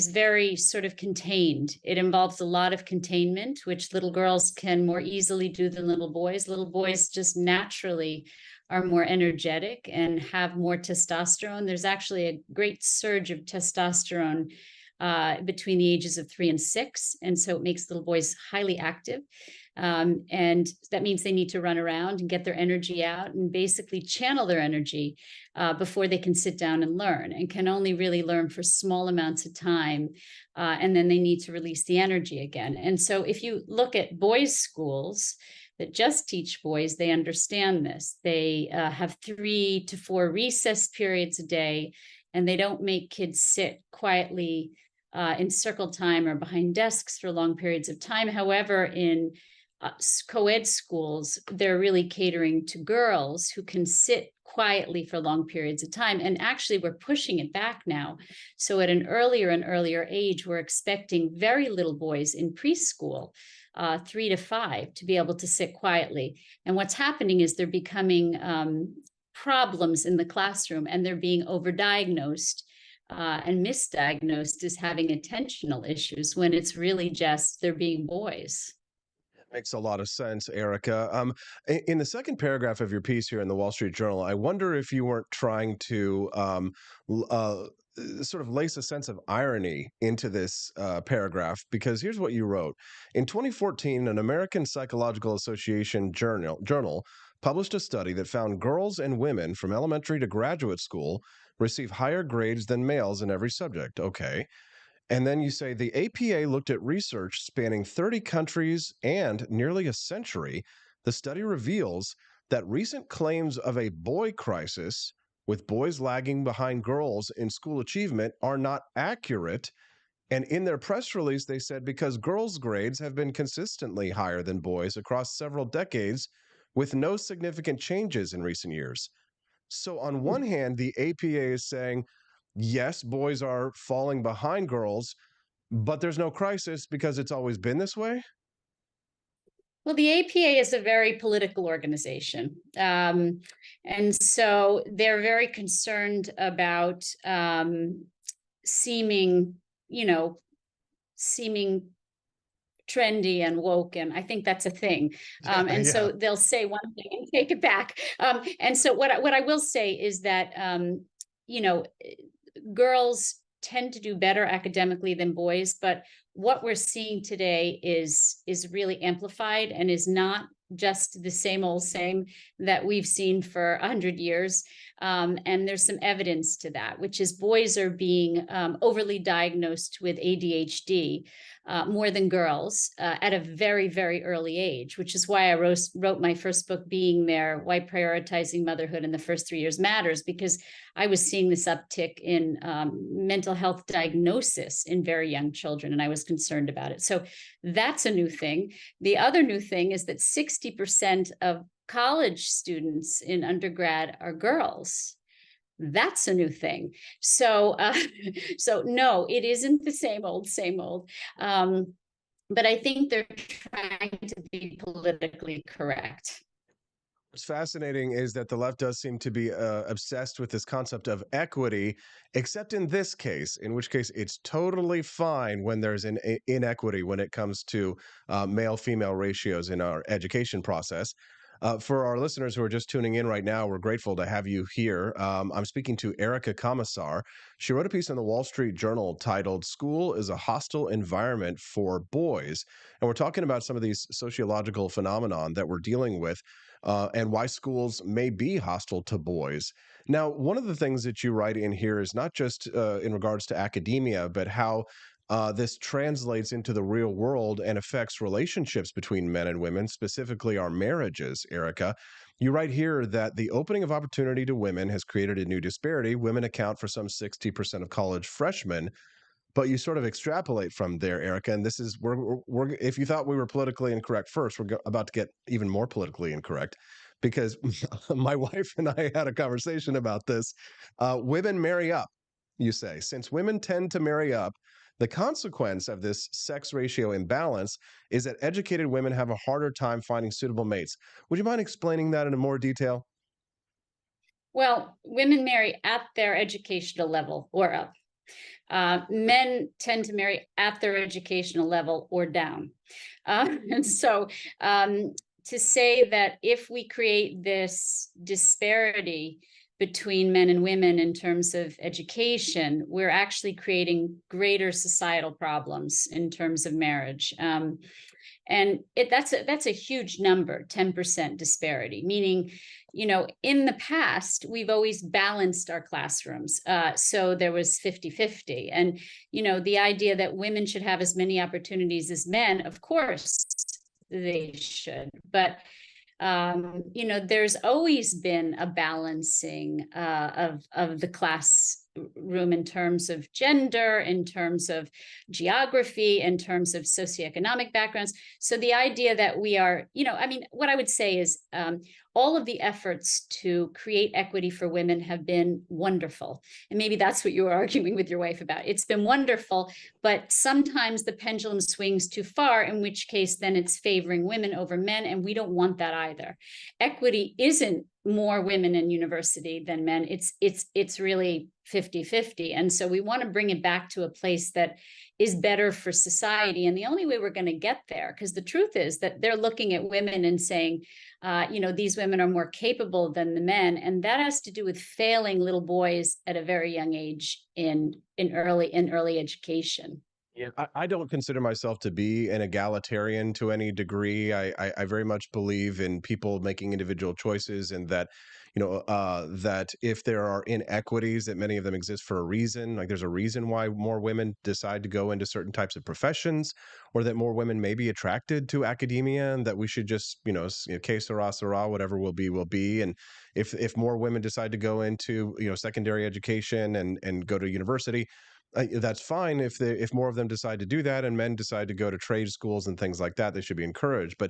S18: very sort of contained. It involves a lot of containment, which little girls can more easily do than little boys. Little boys just naturally are more energetic and have more testosterone. There's actually a great surge of testosterone between the ages of 3 and 6. And so it makes little boys highly active. And that means they need to run around and get their energy out and basically channel their energy before they can sit down and learn, and can only really learn for small amounts of time. And then they need to release the energy again. And so if you look at boys' schools that just teach boys, they understand this. They have 3 to 4 recess periods a day, and they don't make kids sit quietly in circle time or behind desks for long periods of time. However, in co-ed schools, they're really catering to girls who can sit quietly for long periods of time. And actually, we're pushing it back now. So at an earlier and earlier age, we're expecting very little boys in preschool, 3 to 5, to be able to sit quietly. And what's happening is they're becoming problems in the classroom, and they're being overdiagnosed and misdiagnosed as having attentional issues, when it's really just they're being boys.
S1: Makes a lot of sense, Erica. In the second paragraph of your piece here in the Wall Street Journal, I wonder if you weren't trying to sort of lace a sense of irony into this paragraph, because here's what you wrote. In 2014, an American Psychological Association journal published a study that found girls and women from elementary to graduate school receive higher grades than males in every subject. Okay. And then you say the APA looked at research spanning 30 countries and nearly a century. The study reveals that recent claims of a boy crisis, with boys lagging behind girls in school achievement, are not accurate. And in their press release, they said because girls' grades have been consistently higher than boys across several decades, with no significant changes in recent years. So on one hand, the APA is saying, yes, boys are falling behind girls, but there's no crisis because it's always been this way?
S18: Well, the APA is a very political organization. And so they're very concerned about seeming, you know, seeming trendy and woke, and I think that's a thing. And
S1: Yeah.
S18: so they'll say one thing and take it back. And so what I will say is that you know, girls tend to do better academically than boys, but what we're seeing today is really amplified and is not just the same old same that we've seen for 100 years. And there's some evidence to that, which is boys are being overly diagnosed with ADHD more than girls at a very, very early age, which is why I wrote my first book, Being There, Why Prioritizing Motherhood in the First 3 Years Matters, because I was seeing this uptick in mental health diagnosis in very young children, and I was concerned about it. So that's a new thing. The other new thing is that 60% of college students in undergrad are girls. That's a new thing. So, so no, it isn't the same old, same old. But I think they're trying to be politically correct.
S1: What's fascinating is that the left does seem to be obsessed with this concept of equity, except in this case, in which case it's totally fine when there's an inequity when it comes to male-female ratios in our education process. For our listeners who are just tuning in right now, we're grateful to have you here. I'm speaking to Erica Commissar. She wrote a piece in the Wall Street Journal titled "School is a Hostile Environment for Boys." And we're talking about some of these sociological phenomenon that we're dealing with and why schools may be hostile to boys. Now, one of the things that you write in here is not just in regards to academia, but how this translates into the real world and affects relationships between men and women, specifically our marriages, Erica. You write here that the opening of opportunity to women has created a new disparity. Women account for some 60% of college freshmen, but you sort of extrapolate from there, Erica. And this is we're if you thought we were politically incorrect first, we're about to get even more politically incorrect, because my wife and I had a conversation about this. Women marry up, you say. Since women tend to marry up, the consequence of this sex ratio imbalance is that educated women have a harder time finding suitable mates. Would you mind explaining that in more detail?
S18: Well, women marry at their educational level or up. Men tend to marry at their educational level or down. And so to say that if we create this disparity between men and women in terms of education, we're actually creating greater societal problems in terms of marriage. And that's a huge number, 10% disparity, meaning, you know, in the past, we've always balanced our classrooms. So there was 50-50. And, you know, the idea that women should have as many opportunities as men, of course, they should. But you know, there's always been a balancing of the class room in terms of gender, in terms of geography, in terms of socioeconomic backgrounds. So the idea that we are, you know, I mean, what I would say is all of the efforts to create equity for women have been wonderful. And maybe that's what you were arguing with your wife about. It's been wonderful, but sometimes the pendulum swings too far, in which case then it's favoring women over men, and we don't want that either. Equity isn't more women in university than men. It's really 50-50. And so we want to bring it back to a place that is better for society. And the only way we're going to get there, because the truth is that they're looking at women and saying, you know, these women are more capable than the men. And that has to do with failing little boys at a very young age in early education.
S1: Yeah, I don't consider myself to be an egalitarian to any degree. I very much believe in people making individual choices, and that, you know, that if there are inequities, that many of them exist for a reason. Like there's a reason why more women decide to go into certain types of professions, or that more women may be attracted to academia, and that we should just, que sera, sera, whatever will be, will be. And if more women decide to go into, secondary education and go to university, that's fine. If more of them decide to do that, and men decide to go to trade schools and things like that, they should be encouraged. But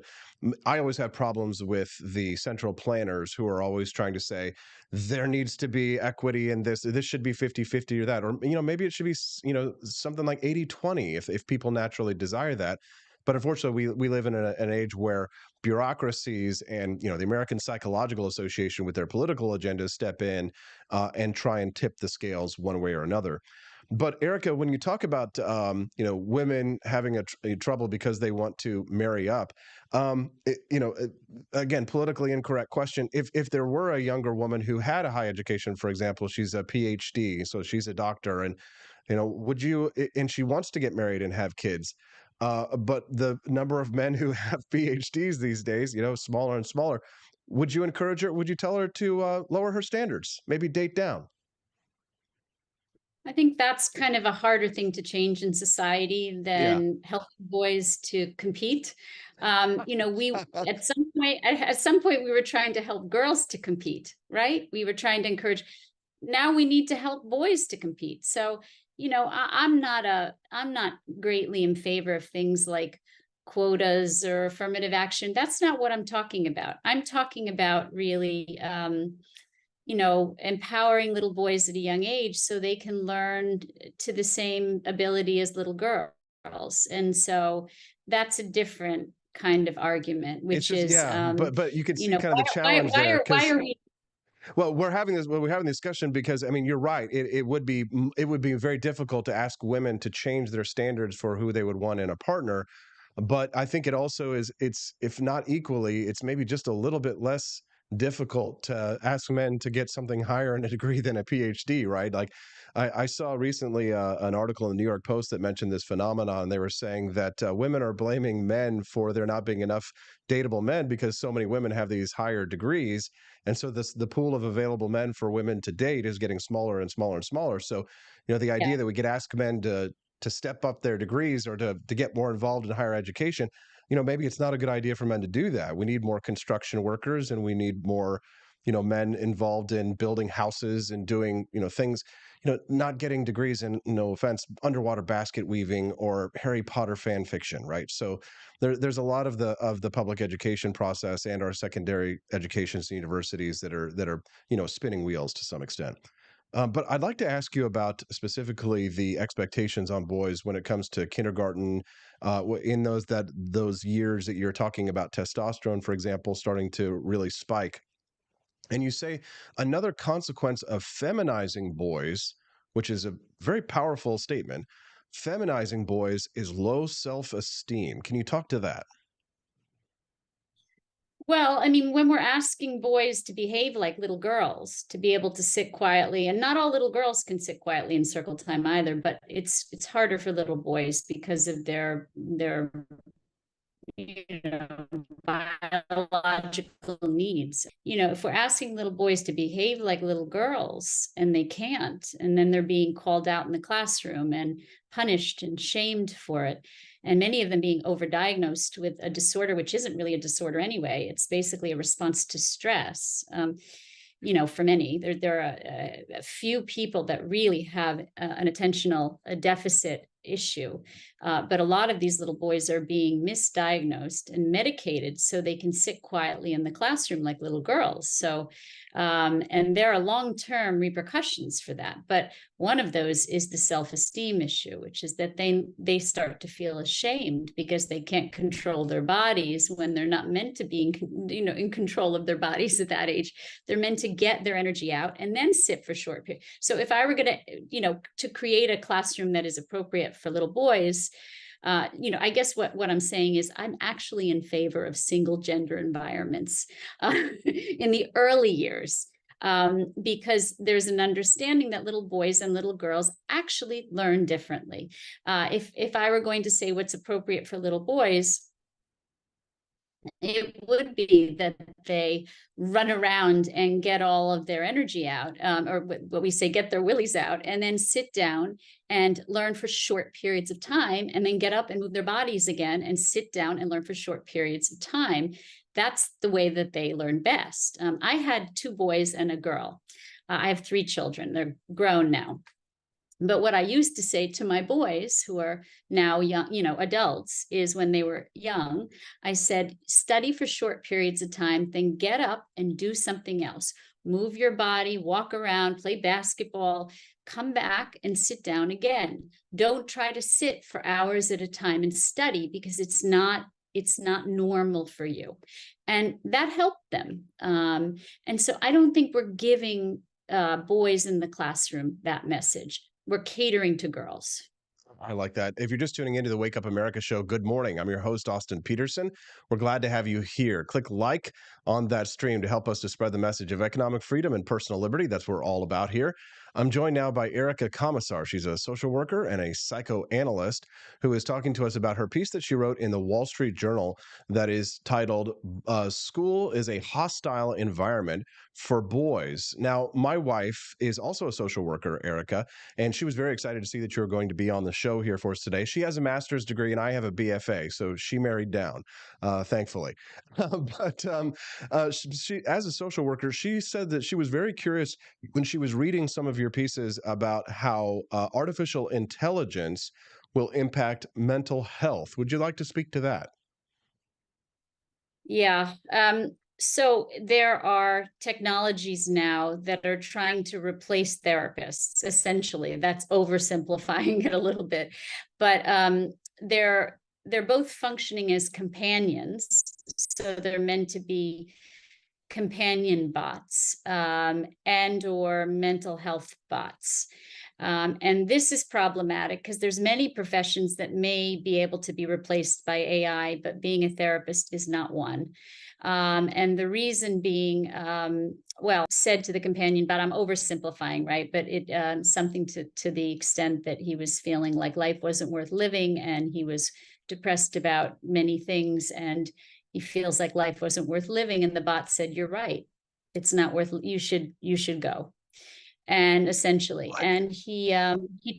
S1: I always have problems with the central planners who are always trying to say there needs to be equity in this. This should be 50-50 or that, or maybe it should be something like 80-20 if people naturally desire that. But unfortunately, we live in an age where bureaucracies and the American Psychological Association with their political agendas step in and try and tip the scales one way or another. But Erica, when you talk about women having a trouble because they want to marry up, again, politically incorrect question. If there were a younger woman who had a high education, for example, she's a PhD, so she's a doctor, and would you? And she wants to get married and have kids. But the number of men who have PhDs these days, smaller and smaller. Would you encourage her? Would you tell her to lower her standards, maybe date down?
S18: I think that's kind of a harder thing to change in society than helping boys to compete. We at some point we were trying to help girls to compete, right? We were trying to encourage. Now we need to help boys to compete. So, I'm not greatly in favor of things like quotas or affirmative action. That's not what I'm talking about. I'm talking about really empowering little boys at a young age so they can learn to the same ability as little girls. And so that's a different kind of argument, which
S1: but you can see kind of the challenge there.
S18: Why are we?
S1: Well, we're having this discussion because, I mean, you're right. It would be very difficult to ask women to change their standards for who they would want in a partner. But I think it also it's if not equally, it's maybe just a little bit less difficult to ask men to get something higher in a degree than a PhD, right? Like I saw recently an article in the New York Post that mentioned this phenomenon. They were saying that women are blaming men for there not being enough dateable men because so many women have these higher degrees. And so the pool of available men for women to date is getting smaller and smaller and smaller. So, the idea that we could ask men to step up their degrees or to get more involved in higher education, maybe it's not a good idea for men to do that. We need more construction workers and we need more, men involved in building houses and doing, things, not getting degrees in, no offense, underwater basket weaving or Harry Potter fan fiction, right? So there's a lot of the public education process and our secondary educations and universities that are spinning wheels to some extent. But I'd like to ask you about specifically the expectations on boys when it comes to kindergarten, in those years that you're talking about testosterone, for example, starting to really spike. And you say another consequence of feminizing boys, which is a very powerful statement, feminizing boys is low self-esteem. Can you talk to that?
S18: Well, I mean, when we're asking boys to behave like little girls, to be able to sit quietly, and not all little girls can sit quietly in circle time either, but it's harder for little boys because of their biological needs. If we're asking little boys to behave like little girls and they can't, and then they're being called out in the classroom and punished and shamed for it, and many of them being overdiagnosed with a disorder, which isn't really a disorder anyway. It's basically a response to stress. For many, there are a few people that really have an attentional deficit issue. But a lot of these little boys are being misdiagnosed and medicated so they can sit quietly in the classroom like little girls. So, and there are long-term repercussions for that. But one of those is the self-esteem issue, which is that they start to feel ashamed because they can't control their bodies when they're not meant to be in control of their bodies at that age. They're meant to get their energy out and then sit for short periods. So if I were going to create a classroom that is appropriate for little boys, I guess what I'm saying is I'm actually in favor of single gender environments in the early years, because there's an understanding that little boys and little girls actually learn differently. If I were going to say what's appropriate for little boys, it would be that they run around and get all of their energy out, or what we say, get their willies out, and then sit down and learn for short periods of time, and then get up and move their bodies again and sit down and learn for short periods of time. That's the way that they learn best. I had 2 boys and a girl. I have 3 children. They're grown now. But what I used to say to my boys, who are now young, adults, is when they were young, I said, study for short periods of time, then get up and do something else. move your body, walk around, play basketball, come back and sit down again. Don't try to sit for hours at a time and study, because it's not normal for you. And that helped them. And so I don't think we're giving boys in the classroom that message. We're catering to girls.
S1: I like that. If you're just tuning into the Wake Up America show, good morning. I'm your host, Austin Peterson. We're glad to have you here. Click like on that stream to help us to spread the message of economic freedom and personal liberty. That's what we're all about here. I'm joined now by Erica Commissar. She's a social worker and a psychoanalyst who is talking to us about her piece that she wrote in the Wall Street Journal that is titled, School is a Hostile Environment for Boys. Now, my wife is also a social worker, Erica, and she was very excited to see that you were going to be on the show here for us today. She has a master's degree and I have a BFA, so she married down, thankfully. She, as a social worker, she said that she was very curious when she was reading some of your pieces about how artificial intelligence will impact mental health. Would you like to speak to that?
S18: Yeah. So there are technologies now that are trying to replace therapists, essentially. That's oversimplifying it a little bit. But they're both functioning as companions. So they're meant to be companion bots and or mental health bots. And this is problematic because there's many professions that may be able to be replaced by AI, but being a therapist is not one. And the reason being, well, said to the companion bot, I'm oversimplifying, right? But it something to the extent that he was feeling like life wasn't worth living, and he was depressed about many things, and he feels like life wasn't worth living. And the bot said, "You're right. It's not worth. You should go." And essentially, and he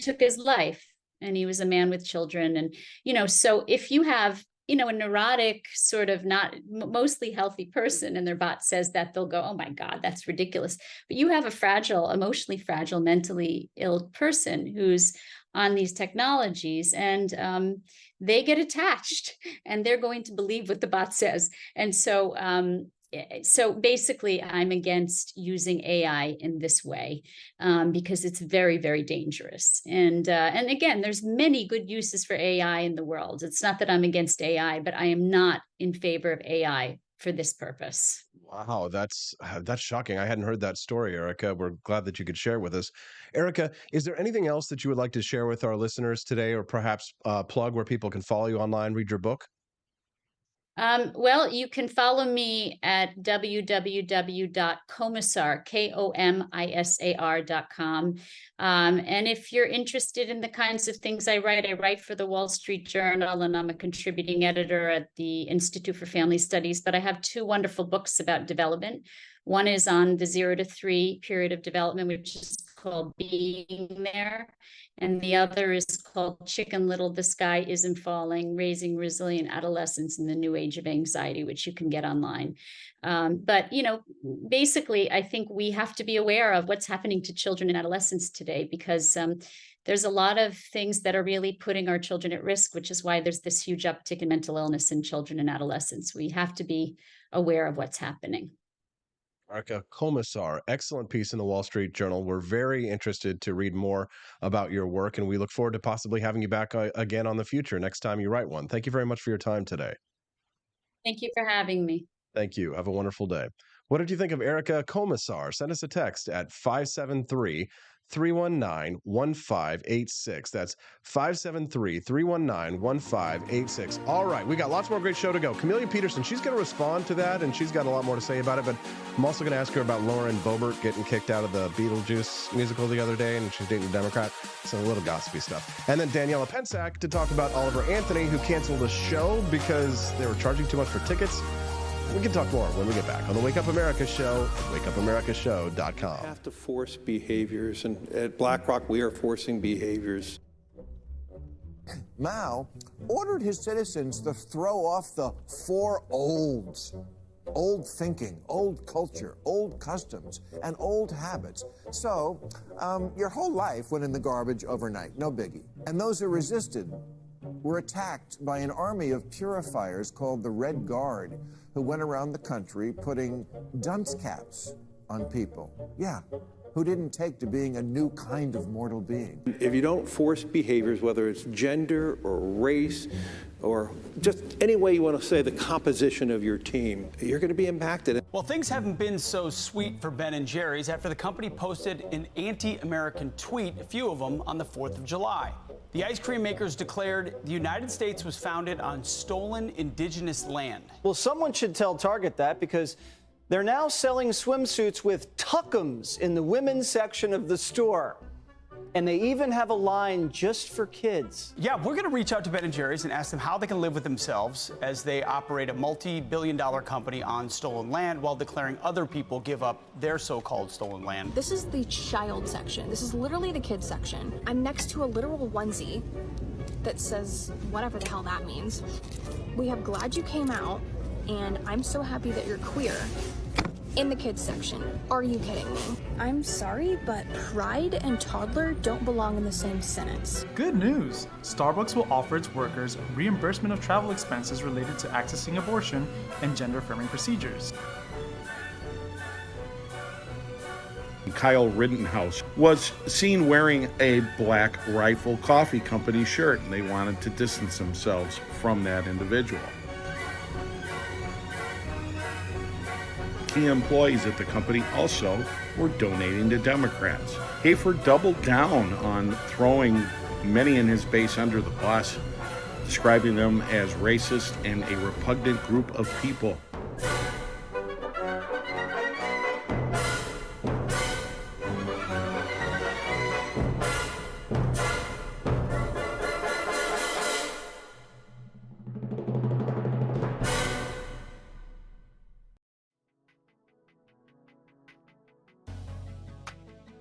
S18: took his life, and he was a man with children. And so if you have a neurotic, sort of not mostly healthy person, and their bot says that, they'll go, "Oh my God, that's ridiculous." But you have a fragile, emotionally fragile, mentally ill person who's on these technologies, and they get attached, and they're going to believe what the bot says. And so basically, I'm against using AI in this way because it's very, very dangerous. And again, there's many good uses for AI in the world. It's not that I'm against AI, but I am not in favor of AI for this purpose.
S1: Wow, that's shocking. I hadn't heard that story, Erica. We're glad that you could share with us. Erica, is there anything else that you would like to share with our listeners today, or perhaps plug where people can follow you online, read your book?
S18: Well, you can follow me at www.commissar, KOMISAR.com. And if you're interested in the kinds of things I write for the Wall Street Journal, and I'm a contributing editor at the Institute for Family Studies, but I have two wonderful books about development. One is on the 0 to 3 period of development, which is called Being There. And the other is called Chicken Little, The Sky Isn't Falling, Raising Resilient Adolescents in the New Age of Anxiety, which you can get online. But basically, I think we have to be aware of what's happening to children and adolescents today, because there's a lot of things that are really putting our children at risk, which is why there's this huge uptick in mental illness in children and adolescents. We have to be aware of what's happening.
S1: Erica Commissar, excellent piece in the Wall Street Journal. We're very interested to read more about your work, and we look forward to possibly having you back again on the future next time you write one. Thank you very much for your time today.
S18: Thank you for having me.
S1: Thank you. Have a wonderful day. What did you think of Erica Commissar? Send us a text at 573-319-1586. That's 573-319-1586. All right, we got lots more great show to go. Camelia Peterson, she's going to respond to that, and she's got a lot more to say about it, but I'm also going to ask her about Lauren Boebert getting kicked out of the Beetlejuice musical the other day, and she's dating a Democrat. So a little gossipy stuff. And then Daniela Pensack to talk about Oliver Anthony, who canceled the show because they were charging too much for tickets. We can talk more when we get back on the Wake Up America Show at wakeupAmericaShow.com.
S19: We have to force behaviors, and at BlackRock, we are forcing behaviors.
S20: Mao ordered his citizens to throw off the 4 olds. Old thinking, old culture, old customs, and old habits. So, your whole life went in the garbage overnight, no biggie. And those who resisted were attacked by an army of purifiers called the Red Guard, who went around the country putting dunce caps on people. Yeah, who didn't take to being a new kind of mortal being.
S19: If you don't force behaviors, whether it's gender or race or just any way you want to say the composition of your team, you're going to be impacted.
S21: Well, things haven't been so sweet for Ben & Jerry's after the company posted an anti-American tweet, a few of them, on the 4th of July. The ice cream makers declared the United States was founded on stolen indigenous land.
S22: Well, someone should tell Target that, because they're now selling swimsuits with tuckums in the women's section of the store. And they even have a line just for kids.
S21: Yeah, we're going to reach out to Ben & Jerry's and ask them how they can live with themselves as they operate a multi-billion-dollar company on stolen land while declaring other people give up their so-called stolen land.
S23: This is the child section. This is literally the kids section. I'm next to a literal onesie that says whatever the hell that means. We have "Glad You Came Out" and "I'm so happy that you're queer" in the kids section. Are you kidding me? I'm sorry, but pride and toddler don't belong in the same sentence.
S24: Good news! Starbucks will offer its workers reimbursement of travel expenses related to accessing abortion and gender-affirming procedures.
S25: Kyle Rittenhouse was seen wearing a Black Rifle Coffee Company shirt, and they wanted to distance themselves from that individual. Key employees at the company also were donating to Democrats. Hafer doubled down on throwing many in his base under the bus, describing them as racist and a repugnant group of people.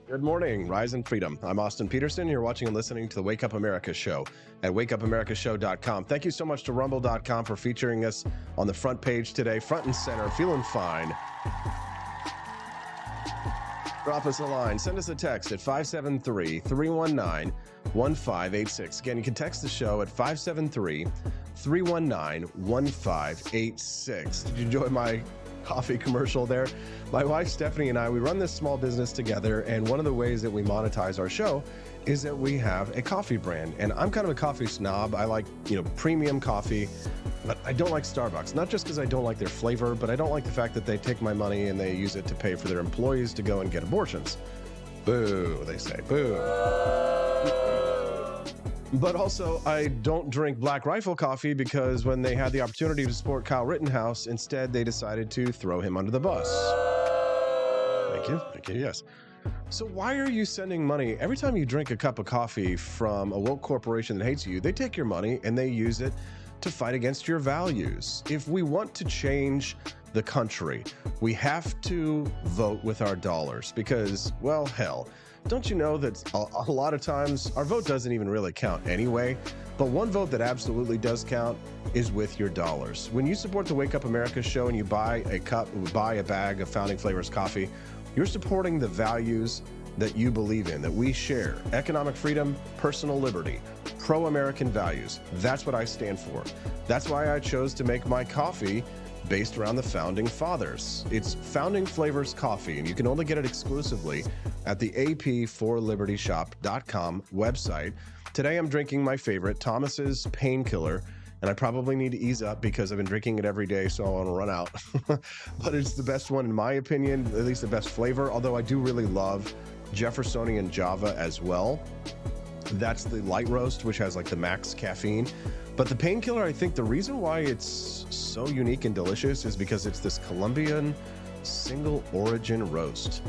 S1: Good morning, Rise and Freedom. I'm Austin Peterson. You're watching and listening to the Wake Up America Show at wakeupAmericaShow.com. Thank you so much to Rumble.com for featuring us on the front page today, front and center, feeling fine. Drop us a line. Send us a text at 573-319-1586. Again, you can text the show at 573-319-1586. Did you enjoy my coffee commercial there? My wife Stephanie and I, we run this small business together, and one of the ways that we monetize our show is that we have a coffee brand. And I'm kind of a coffee snob. I like, premium coffee, but I don't like Starbucks. Not just because I don't like their flavor, but I don't like the fact that they take my money and they use it to pay for their employees to go and get abortions. Boo, they say, boo. But also, I don't drink Black Rifle coffee because when they had the opportunity to support Kyle Rittenhouse, instead they decided to throw him under the bus. Thank you, yes. So why are you sending money? Every time you drink a cup of coffee from a woke corporation that hates you, they take your money and they use it to fight against your values. If we want to change the country, we have to vote with our dollars because, well, hell, don't you know that a lot of times our vote doesn't even really count anyway? But one vote that absolutely does count is with your dollars. When you support the Wake Up America show and you buy a bag of Founding Flavors coffee, you're supporting the values that you believe in, that we share. Economic freedom, personal liberty, pro-American values. That's what I stand for. That's why I chose to make my coffee based around the Founding Fathers. It's Founding Flavors Coffee, and you can only get it exclusively at the ap4libertyshop.com website. Today I'm drinking my favorite, Thomas's Painkiller, and I probably need to ease up because I've been drinking it every day, so I want to run out. But it's the best one in my opinion, at least the best flavor, although I do really love Jeffersonian Java as well. That's the light roast, which has like the max caffeine. But the Painkiller, I think the reason why it's so unique and delicious is because it's this Colombian single origin roast.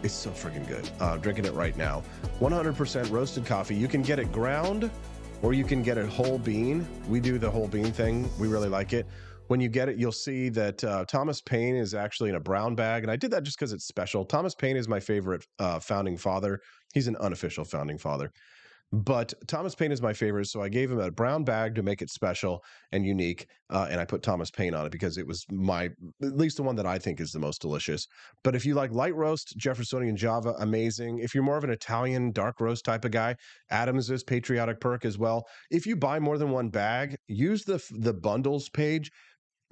S1: It's so freaking good. Drinking it right now. 100% roasted coffee. You can get it ground or you can get it whole bean. We do the whole bean thing. We really like it. When you get it, you'll see that Thomas Paine is actually in a brown bag. And I did that just because it's special. Thomas Paine is my favorite founding father. He's an unofficial founding father. But Thomas Paine is my favorite, so I gave him a brown bag to make it special and unique, and I put Thomas Paine on it because it was at least the one that I think is the most delicious. But if you like light roast, Jeffersonian Java, amazing. If you're more of an Italian dark roast type of guy, Adams's Patriotic Perk as well. If you buy more than one bag, use the bundles page.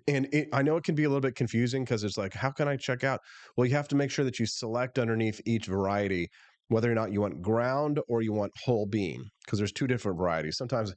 S1: And I know it can be a little bit confusing because it's like, how can I check out? Well, you have to make sure that you select underneath each variety whether or not you want ground or you want whole bean, because there's two different varieties. Sometimes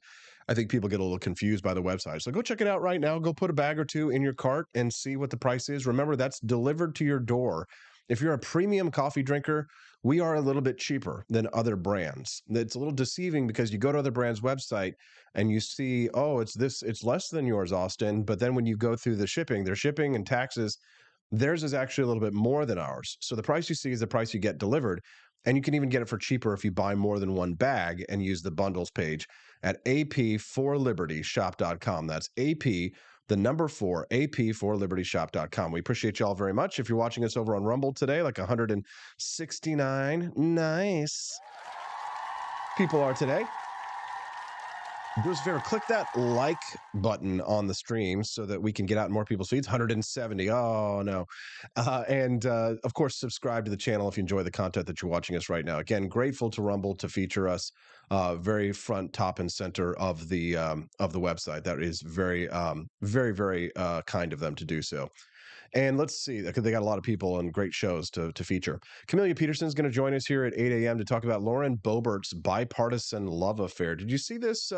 S1: I think people get a little confused by the website. So go check it out right now. Go put a bag or two in your cart and see what the price is. Remember, that's delivered to your door. If you're a premium coffee drinker, we are a little bit cheaper than other brands. It's a little deceiving because you go to other brands' website and you see, oh, it's less than yours, Austin. But then when you go through the shipping, their shipping and taxes, theirs is actually a little bit more than ours. So the price you see is the price you get delivered. And you can even get it for cheaper if you buy more than one bag and use the bundles page at ap4libertyshop.com. That's AP, the number 4, ap4libertyshop.com. We appreciate y'all very much. If you're watching us over on Rumble today, like 169 nice people are today. Do us a favor, click that like button on the stream so that we can get out in more people's feeds. 170. Oh, no. And of course, subscribe to the channel if you enjoy the content that you're watching us right now. Again, grateful to Rumble to feature us very front, top, and center of the website. That is very, very kind of them to do so. And let's see, they got a lot of people and great shows to feature. Camelia Peterson is going to join us here at 8 a.m. to talk about Lauren Boebert's bipartisan love affair. Did you see this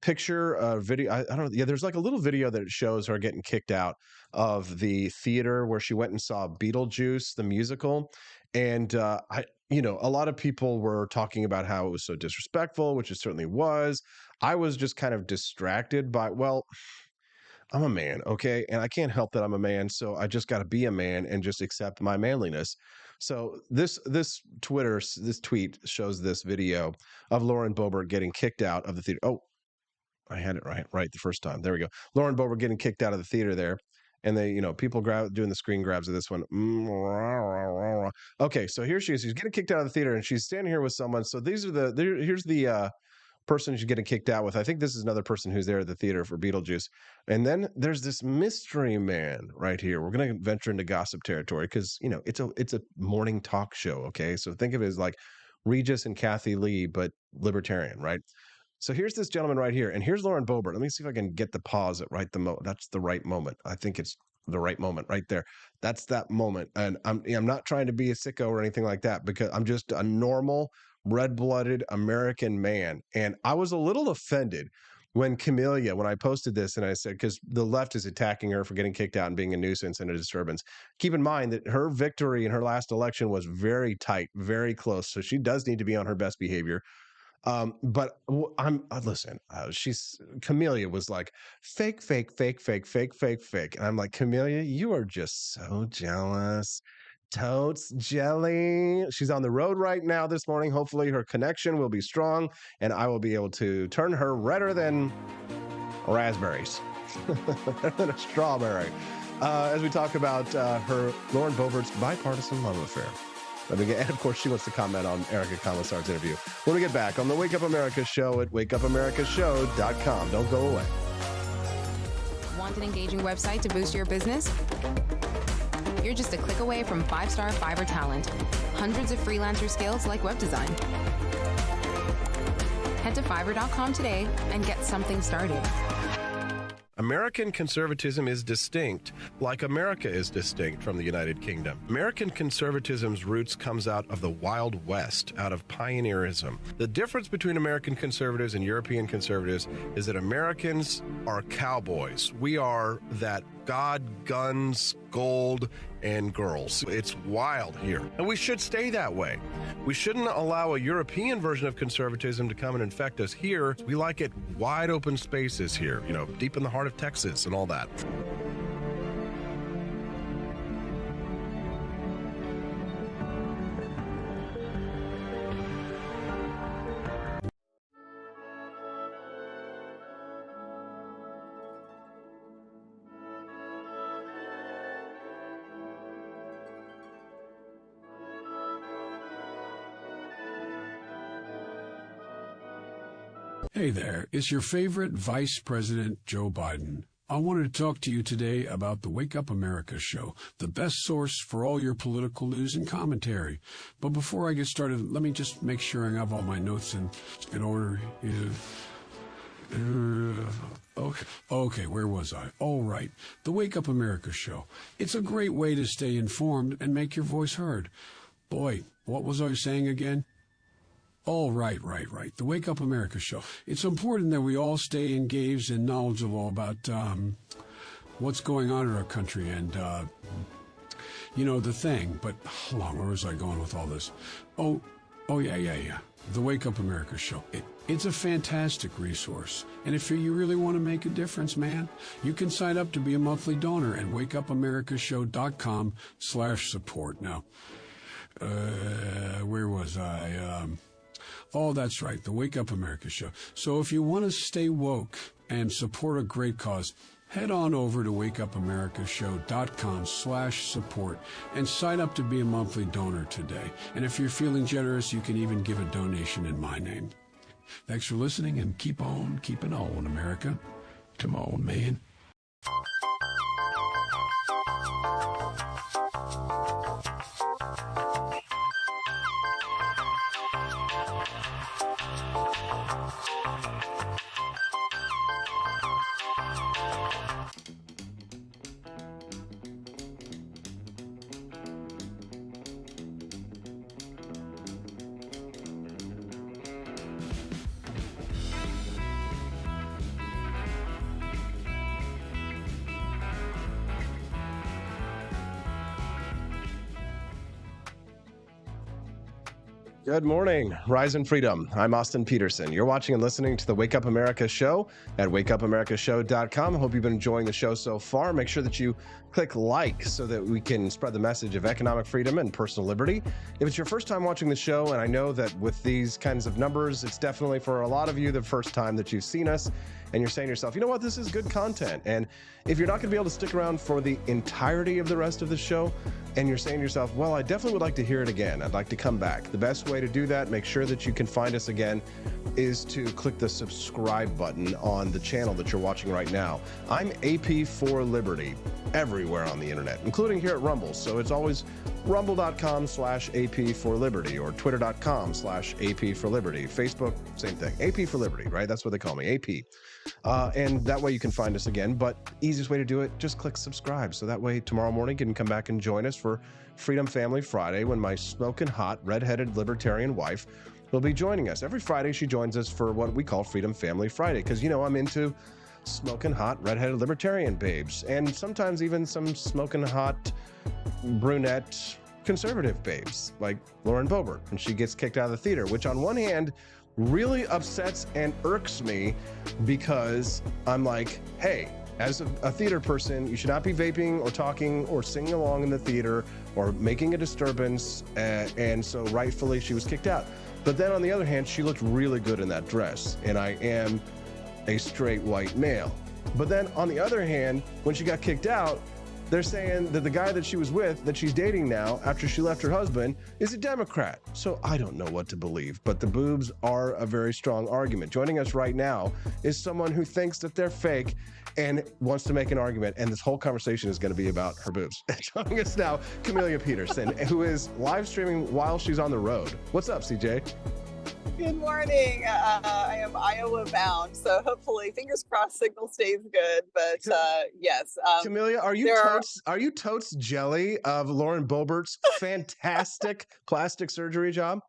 S1: picture, video? I don't know. Yeah, there's like a little video that shows her getting kicked out of the theater where she went and saw Beetlejuice, the musical. And a lot of people were talking about how it was so disrespectful, which it certainly was. I was just kind of distracted by, well, I'm a man, okay? And I can't help that I'm a man, so I just got to be a man and just accept my manliness. So this tweet shows this video of Lauren Boebert getting kicked out of the theater. Oh, I had it right the first time. There we go. Lauren Boebert getting kicked out of the theater there. And they, people doing the screen grabs of this one. Okay, so here she is. She's getting kicked out of the theater, and she's standing here with someone. So here's the person she's getting kicked out with. I think this is another person who's there at the theater for Beetlejuice. And then there's this mystery man right here. We're going to venture into gossip territory because, it's a morning talk show, okay? So think of it as like Regis and Kathy Lee, but libertarian, right? So here's this gentleman right here, and here's Lauren Boebert. Let me see if I can get the pause at that's the right moment. I think it's the right moment right there. That's that moment. And I'm not trying to be a sicko or anything like that because I'm just a normal red-blooded American man. And I was a little offended when I posted this and I said, because the left is attacking her for getting kicked out and being a nuisance and a disturbance. Keep in mind that her victory in her last election was very tight, very close. So she does need to be on her best behavior. But Camelia was like, fake. And I'm like, Camelia, you are just so jealous. Totes jelly. She's on the road right now this morning. Hopefully her connection will be strong and I will be able to turn her redder than raspberries, redder than a strawberry, as we talk about her Lauren Boebert's bipartisan love affair. And of course, she wants to comment on Erica Commissar's interview. When we get back on the Wake Up America show at wakeupAmericaShow.com. Don't go away.
S2: Want an engaging website to boost your business? You're just a click away from 5-star Fiverr talent. Hundreds of freelancer skills like web design. Head to Fiverr.com today and get something started.
S1: American conservatism is distinct, like America is distinct from the United Kingdom. American conservatism's roots comes out of the Wild West, out of pioneerism. The difference between American conservatives and European conservatives is that Americans are cowboys. We are that God, guns, gold, and girls. It's wild here. And we should stay that way. We shouldn't allow a European version of conservatism to come and infect us here. We like it wide open spaces here, deep in the heart of Texas and all that.
S3: Hey there, it's your favorite Vice President Joe Biden. I wanted to talk to you today about the Wake Up America show, the best source for all your political news and commentary. But before I get started, let me just make sure I have all my notes in order. Okay, where was I? All right, the Wake Up America show. It's a great way to stay informed and make your voice heard. Boy, what was I saying again? Oh, right. The Wake Up America show. It's important that we all stay engaged and knowledgeable about what's going on in our country and, the thing. But hold on, where was I going with all this? Oh, yeah. The Wake Up America show. It's a fantastic resource. And if you really want to make a difference, man, you can sign up to be a monthly donor at wakeupamerica.show.com/support. Now, where was I? Oh, that's right, the Wake Up America show. So if you want to stay woke and support a great cause, head on over to wakeupamerica.show.com/support and sign up to be a monthly donor today. And if you're feeling generous, you can even give a donation in my name. Thanks for listening, and keep on keeping on, America. Come on, man.
S1: Good morning, Rise and Freedom. I'm Austin Peterson. You're watching and listening to the Wake Up America show at wakeupamerica.show.com. I hope you've been enjoying the show so far. Make sure that you click like so that we can spread the message of economic freedom and personal liberty. If it's your first time watching the show, and I know that with these kinds of numbers, it's definitely for a lot of you the first time that you've seen us, and you're saying to yourself, you know what, this is good content. And if you're not going to be able to stick around for the entirety of the rest of the show, and you're saying to yourself, well, I definitely would like to hear it again, I'd like to come back, the best way to do that, make sure that you can find us again, is to click the subscribe button on the channel that you're watching right now. I'm AP for Liberty everywhere on the internet, including here at Rumble. So it's always rumble.com/AP for Liberty or twitter.com/AP for Liberty. Facebook, same thing. AP for Liberty, right? That's what they call me, AP. And that way you can find us again. But easiest way to do it, just click subscribe. So that way tomorrow morning you can come back and join us for Freedom Family Friday when my smoking hot, redheaded libertarian wife will be joining us. Every Friday she joins us for what we call Freedom Family Friday. Because, I'm into smoking hot, redheaded libertarian babes. And sometimes even some smoking hot, brunette conservative babes like Lauren Boebert. And she gets kicked out of the theater, which on one hand really upsets and irks me because I'm like, hey, as a theater person, you should not be vaping or talking or singing along in the theater or making a disturbance. And so rightfully she was kicked out. But then on the other hand, she looked really good in that dress. And I am a straight white male. But then on the other hand, when she got kicked out, they're saying that the guy that she was with, that she's dating now after she left her husband, is a Democrat. So I don't know what to believe, but the boobs are a very strong argument. Joining us right now is someone who thinks that they're fake and wants to make an argument, and this whole conversation is going to be about her boobs. Joining us now, Camelia Peterson, who is live streaming while she's on the road. What's up, CJ?
S4: Good morning. I am Iowa bound, so hopefully, fingers crossed, signal stays good. But yes,
S1: Camelia, are you totes jelly of Lauren Boebert's fantastic plastic surgery job?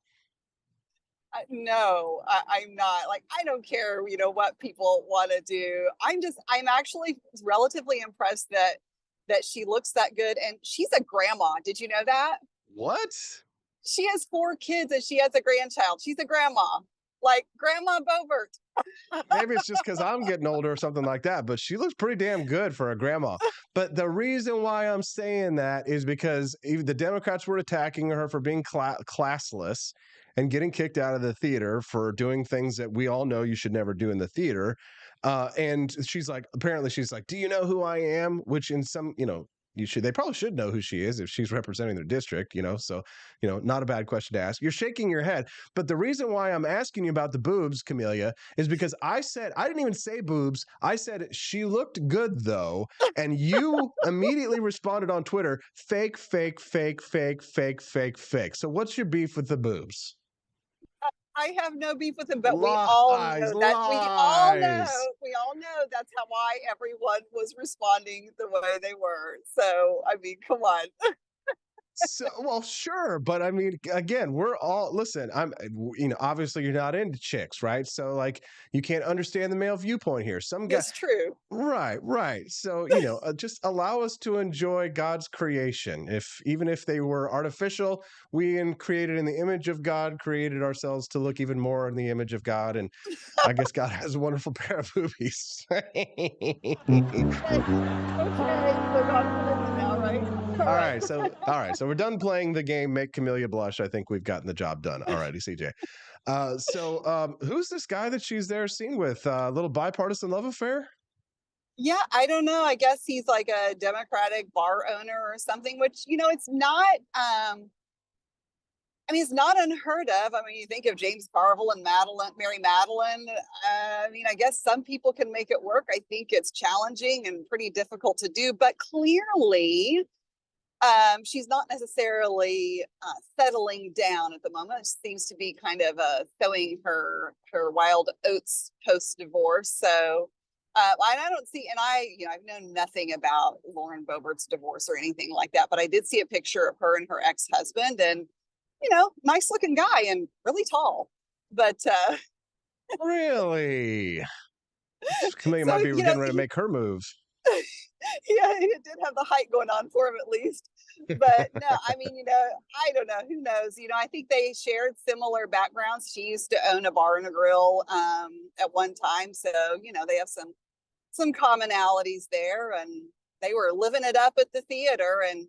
S4: No, I'm not. Like, I don't care, what people want to do. I'm actually relatively impressed that she looks that good, and she's a grandma. Did you know that?
S1: What?
S4: She has 4 kids and she has a grandchild. She's a grandma, like Grandma Boebert.
S1: Maybe it's just because I'm getting older or something like that, but she looks pretty damn good for a grandma. But the reason why I'm saying that is because even the Democrats were attacking her for being classless and getting kicked out of the theater for doing things that we all know you should never do in the theater. And apparently she's like, do you know who I am? Which in some, they probably should know who she is if she's representing their district, so, not a bad question to ask. You're shaking your head. But the reason why I'm asking you about the boobs, Camelia, is because I didn't even say boobs. I said she looked good, though. And you immediately responded on Twitter, fake, fake, fake, fake, fake, fake, fake. So what's your beef with the boobs?
S4: I have no beef with him, but we all
S1: Lies,
S4: know that
S1: lies.
S4: we all know that's how why everyone was responding the way they were. So, I mean, come on.
S1: So, well, sure, but I mean, again, we're all listen. Obviously, you're not into chicks, right? So, like, you can't understand the male viewpoint here. Some guy,
S4: It's true.
S1: right, right. So, just allow us to enjoy God's creation. Even if they were artificial, created in the image of God, created ourselves to look even more in the image of God, and I guess God has a wonderful pair of boobies.
S4: Okay, so God's commitment now, right?
S1: All right, so we're done playing the game Make Camellia Blush. I think we've gotten the job done. All righty, CJ. Who's this guy that she's there seen with? A little bipartisan love affair?
S4: Yeah, I don't know. I guess he's like a Democratic bar owner or something, which, it's not it's not unheard of. I mean, you think of James Carville and Mary Madeline. I guess some people can make it work. I think it's challenging and pretty difficult to do, but clearly, she's not necessarily settling down at the moment. She seems to be kind of sowing her wild oats post divorce. So I don't see, and I've known nothing about Lauren Boebert's divorce or anything like that, but I did see a picture of her and her ex husband, and nice looking guy and really tall. But
S1: really, Camellia might be getting ready to make her move.
S4: Yeah, he did have the height going on for him at least. But no, I don't know. Who knows? I think they shared similar backgrounds. She used to own a bar and a grill at one time. So, they have some commonalities there, and they were living it up at the theater. And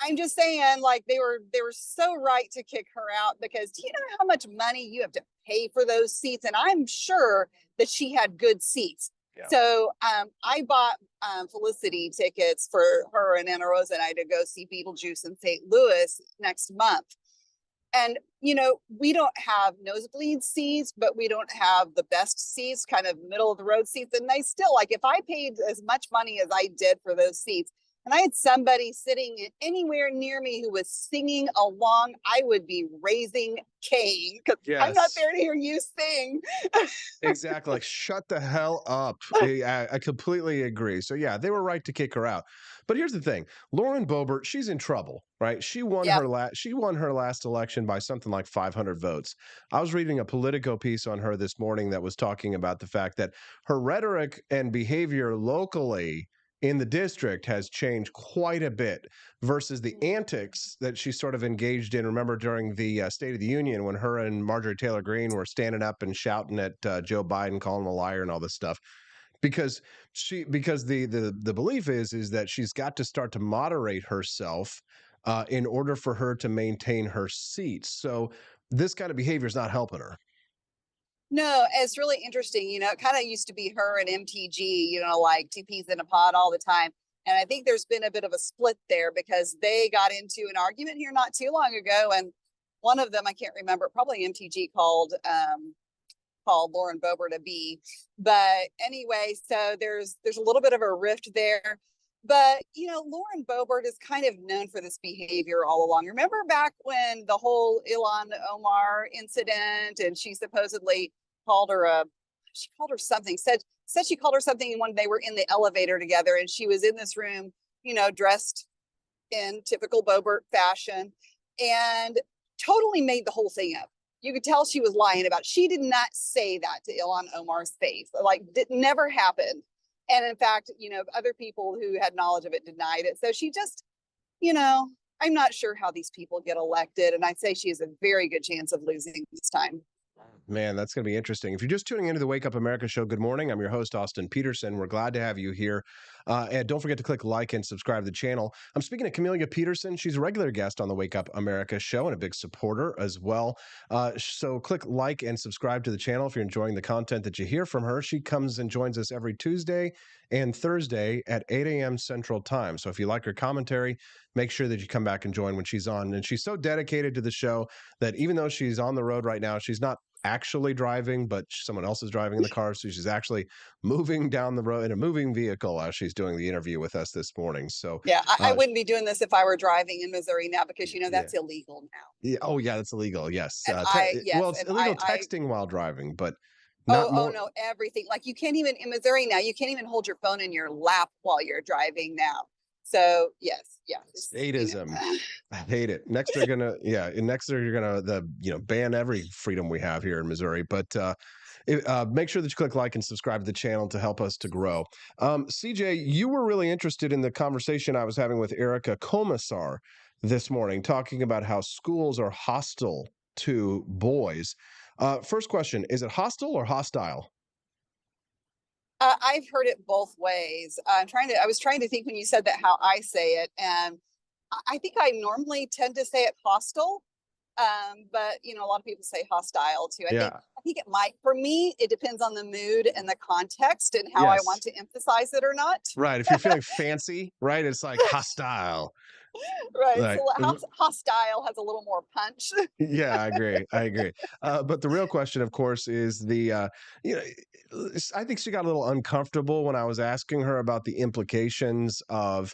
S4: I'm just saying, like, they were so right to kick her out, because do you know how much money you have to pay for those seats? And I'm sure that she had good seats. Yeah. So I bought Felicity tickets for her and Anna Rosa and I to go see Beetlejuice in St. Louis next month. And, we don't have nosebleed seats, but we don't have the best seats, kind of middle of the road seats. And I still, like, if I paid as much money as I did for those seats, and I had somebody sitting anywhere near me who was singing along, I would be raising Cain, because I'm not there to hear you sing.
S1: Exactly. Like, shut the hell up. I completely agree. So, yeah, they were right to kick her out. But here's the thing. Lauren Boebert, she's in trouble, right? She won her last election by something like 500 votes. I was reading a Politico piece on her this morning that was talking about the fact that her rhetoric and behavior locally in the district has changed quite a bit versus the antics that she sort of engaged in. Remember during the State of the Union when her and Marjorie Taylor Greene were standing up and shouting at Joe Biden, calling him a liar and all this stuff. Because the belief is that she's got to start to moderate herself in order for her to maintain her seat. So this kind of behavior is not helping her.
S4: No, it's really interesting. It kind of used to be her and MTG, like two peas in a pod all the time. And I think there's been a bit of a split there, because they got into an argument here not too long ago. And one of them, I can't remember, probably MTG called Lauren Boebert a B. But anyway, so there's a little bit of a rift there. But, Lauren Boebert is kind of known for this behavior all along. Remember back when the whole Ilhan Omar incident, and she supposedly called her something, said she called her something when they were in the elevator together, and she was in this room, dressed in typical Boebert fashion, and totally made the whole thing up. You could tell she was lying about it. She did not say that to Ilhan Omar's face. Like, it never happened. And in fact, other people who had knowledge of it denied it. So she just, I'm not sure how these people get elected. And I'd say she has a very good chance of losing this time.
S1: Man, that's going to be interesting. If you're just tuning into the Wake Up America show, good morning. I'm your host, Austin Peterson. We're glad to have you here. And don't forget to click like and subscribe to the channel. I'm speaking to Camellia Peterson. She's a regular guest on the Wake Up America show and a big supporter as well. So click like and subscribe to the channel if you're enjoying the content that you hear from her. She comes and joins us every Tuesday and Thursday at 8 a.m. Central Time. So if you like her commentary, make sure that you come back and join when she's on. And she's so dedicated to the show that even though she's on the road right now, she's not actually driving, but someone else is driving in the car. So she's actually moving down the road in a moving vehicle as she's doing the interview with us this morning. So
S4: Yeah, I wouldn't be doing this if I were driving in Missouri now, because
S1: yeah.
S4: that's illegal now.
S1: Yeah. Oh, yeah, that's illegal. Yes.
S4: And
S1: Well, it's illegal texting while driving, but not more.
S4: Oh no, everything. Like you can't even in Missouri now, you can't even hold your phone in your lap while you're driving now. So yes, yeah.
S1: Statism. I hate it. Next they're gonna ban every freedom we have here in Missouri. But make sure that you click like and subscribe to the channel to help us to grow. CJ, you were really interested in the conversation I was having with Erica Komisar this morning, talking about how schools are hostile to boys. First question, is it hostile or hostile?
S4: I've heard it both ways. I was trying to think when you said that how I say it, and I think I normally tend to say it hostile. But a lot of people say hostile too. I think it might, for me, it depends on the mood and the context and how I want to emphasize it or not.
S1: Right. If you're feeling fancy, right, it's like hostile.
S4: Right.
S1: Like,
S4: So hostile has a little more punch.
S1: Yeah, I agree. But the real question, of course, is I think she got a little uncomfortable when I was asking her about the implications of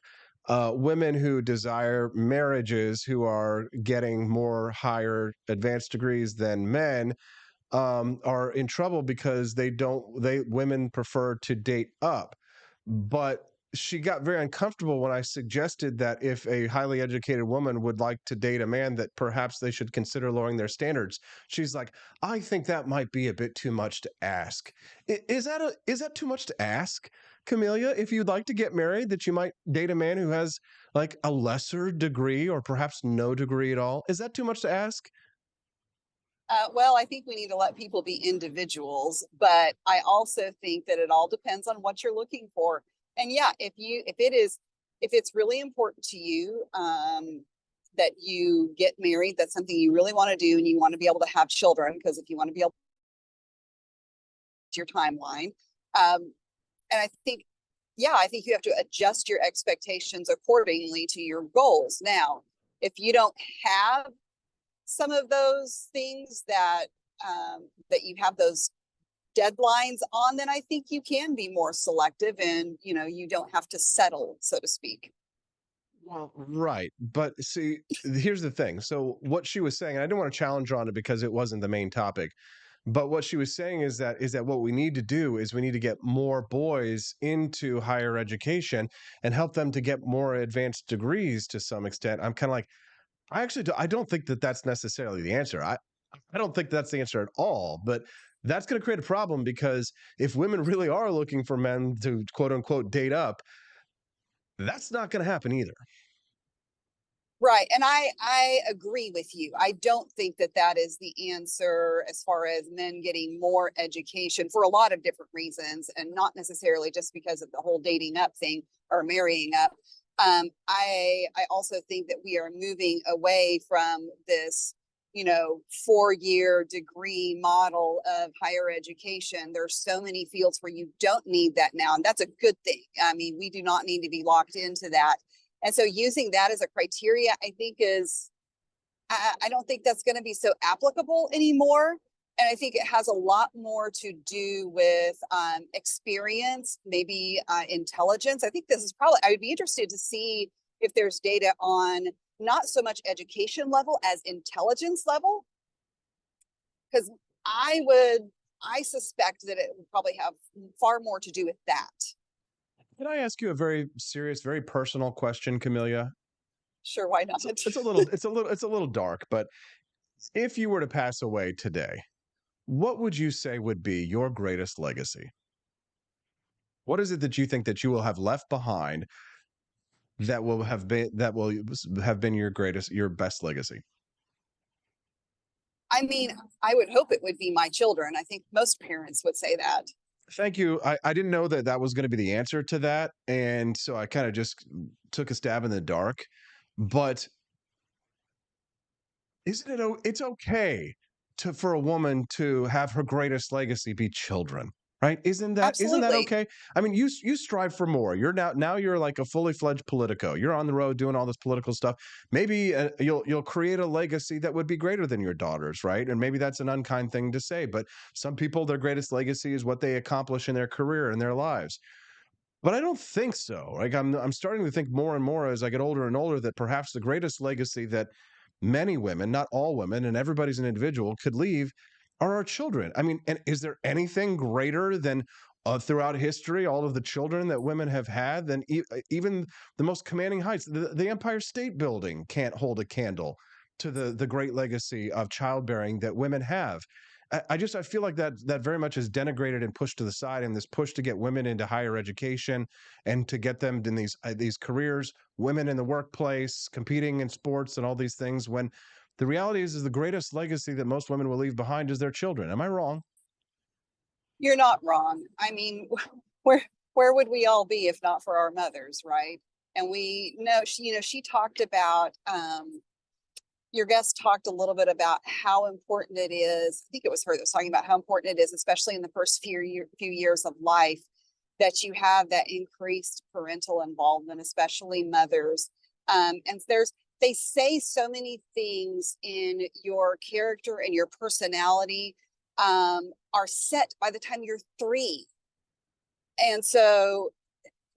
S1: women who desire marriages who are getting more higher advanced degrees than men are in trouble because women prefer to date up. But she got very uncomfortable when I suggested that if a highly educated woman would like to date a man, that perhaps they should consider lowering their standards. She's like, I think that might be a bit too much to ask. Is that too much to ask, Camelia? If you'd like to get married, that you might date a man who has like a lesser degree or perhaps no degree at all. Is that too much to ask?
S4: Well, I think we need to let people be individuals, but I also think that it all depends on what you're looking for. And yeah, if it's really important to you that you get married, that's something you really want to do, and you want to be able to have children, because if you want to be able to your timeline, and I think you have to adjust your expectations accordingly to your goals. Now, if you don't have some of those things that you have those deadlines on, then I think you can be more selective, and you don't have to settle, so to speak.
S1: Well, right. But see, here's the thing. So what she was saying, and I didn't want to challenge her on it because it wasn't the main topic, but what she was saying is that what we need to do is we need to get more boys into higher education and help them to get more advanced degrees to some extent. I'm kind of like, I don't think that that's necessarily the answer. I don't think that's the answer at all, but that's going to create a problem, because if women really are looking for men to quote unquote date up, that's not going to happen either.
S4: Right. And I agree with you. I don't think that that is the answer as far as men getting more education, for a lot of different reasons, and not necessarily just because of the whole dating up thing or marrying up. I also think that we are moving away from this 4-year degree model of higher education. There's so many fields where you don't need that now, and that's a good thing. I mean, we do not need to be locked into that. And so using that as a criteria, I think I don't think that's going to be so applicable anymore. And I think it has a lot more to do with experience, maybe intelligence. I think I would be interested to see if there's data on not so much education level as intelligence level, because I suspect that it would probably have far more to do with that.
S1: Can I ask you a very serious, very personal question, Camelia?
S4: Sure, why not?
S1: It's a little dark, but if you were to pass away today, what would you say would be your greatest legacy? What is it that you think that you will have left behind that will have been your best legacy?
S4: I mean, I would hope it would be my children. I think most parents would say that.
S1: Thank you. I didn't know that was going to be the answer to that, and so I kind of just took a stab in the dark. But isn't it? It's okay for a woman to have her greatest legacy be children. Right? Isn't that
S4: Absolutely.
S1: okay? I mean, you strive for more. You're now you're like a fully fledged politico. You're on the road doing all this political stuff. Maybe you'll create a legacy that would be greater than your daughter's, right? And maybe that's an unkind thing to say, but some people, their greatest legacy is what they accomplish in their career and their lives. But I don't think so. Like I'm starting to think more and more as I get older and older that perhaps the greatest legacy that many women, not all women, and everybody's an individual, could leave are our children. I mean, and is there anything greater than throughout history, all of the children that women have had, than even the most commanding heights? The Empire State Building can't hold a candle to the great legacy of childbearing that women have. I feel like that very much is denigrated and pushed to the side in this push to get women into higher education and to get them in these careers, women in the workplace, competing in sports and all these things, when the reality is the greatest legacy that most women will leave behind is their children. Am I wrong?
S4: You're not wrong. I mean, where would we all be if not for our mothers, right? And we know she talked about your guest talked a little bit about how important it is. I think it was her that was talking about how important it is, especially in the first few years of life, that you have that increased parental involvement, especially mothers. And they say so many things in your character and your personality are set by the time you're 3. And so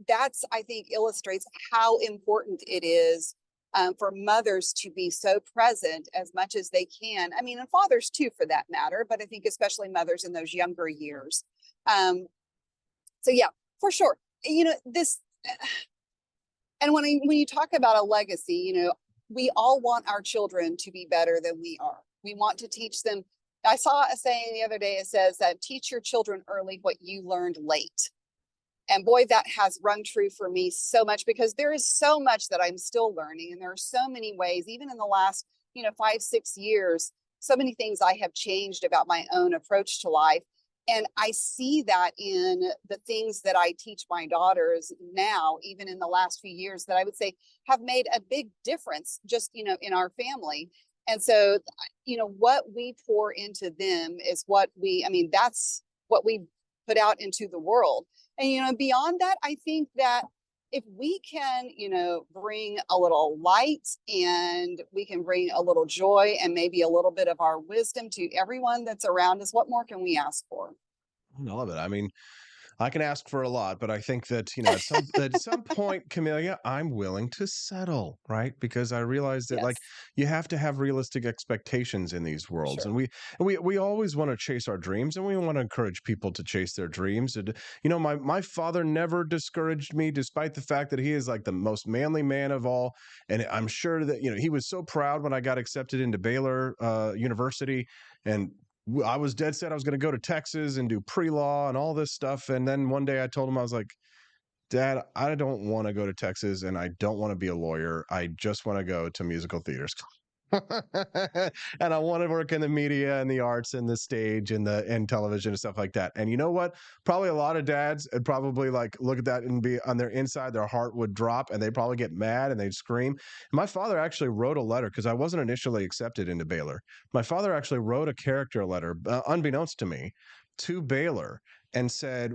S4: that's, I think, illustrates how important it is for mothers to be so present as much as they can. I mean, and fathers too, for that matter, but I think especially mothers in those younger years. So yeah, for sure. This, and when you talk about a legacy, we all want our children to be better than we are. We want to teach them. I saw a saying the other day, it says that teach your children early what you learned late. And boy, that has rung true for me so much, because there is so much that I'm still learning. And there are so many ways, even in the last, 5-6 years, so many things I have changed about my own approach to life. And I see that in the things that I teach my daughters now, even in the last few years, that I would say have made a big difference just, in our family. And so, what we pour into them is that's what we put out into the world. And, beyond that, I think that if we can, bring a little light and we can bring a little joy and maybe a little bit of our wisdom to everyone that's around us, what more can we ask for?
S1: I love it. I mean, I can ask for a lot, but I think that, at some point, Camelia, I'm willing to settle, right? Because I realize that like
S4: Yes.
S1: you have to have realistic expectations in these worlds.
S4: Sure.
S1: And we always want to chase our dreams, and we want to encourage people to chase their dreams. And my father never discouraged me, despite the fact that he is like the most manly man of all. And I'm sure that, he was so proud when I got accepted into Baylor University, and I was dead set I was going to go to Texas and do pre-law and all this stuff. And then one day I told him, I was like, Dad, I don't want to go to Texas and I don't want to be a lawyer. I just want to go to musical theater school. And I want to work in the media and the arts and the stage and television and stuff like that. And you know what? Probably a lot of dads would probably like look at that and be on their inside, their heart would drop and they'd probably get mad and they'd scream. My father actually wrote a letter because I wasn't initially accepted into Baylor. My father actually wrote a character letter, unbeknownst to me, to Baylor, and said,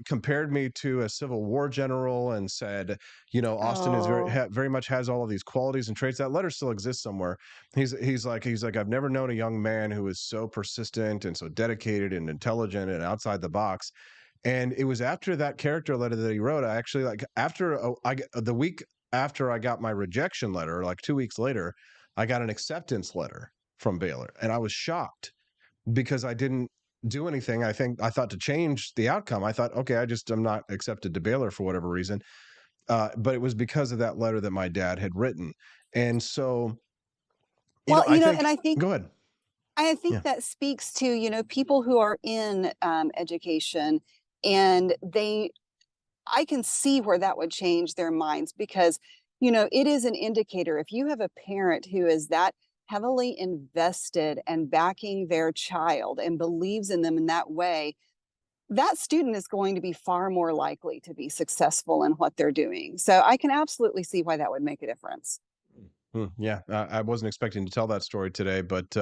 S1: compared me to a Civil War general, and said, Austin is very much has all of these qualities and traits. That letter still exists somewhere. He's like, I've never known a young man who is so persistent and so dedicated and intelligent and outside the box. And it was after that character letter that he wrote, I actually the week after I got my rejection letter, like 2 weeks later, I got an acceptance letter from Baylor, and I was shocked because I didn't do anything. I thought to change the outcome. I thought, okay, I'm not accepted to Baylor for whatever reason. But it was because of that letter that my dad had written. And so, I think, go ahead.
S4: I think
S1: Yeah.
S4: that speaks to, people who are in education, and I can see where that would change their minds, because, it is an indicator. If you have a parent who is that heavily invested and backing their child and believes in them in that way, that student is going to be far more likely to be successful in what they're doing. So I can absolutely see why that would make a difference.
S1: Yeah. I wasn't expecting to tell that story today, but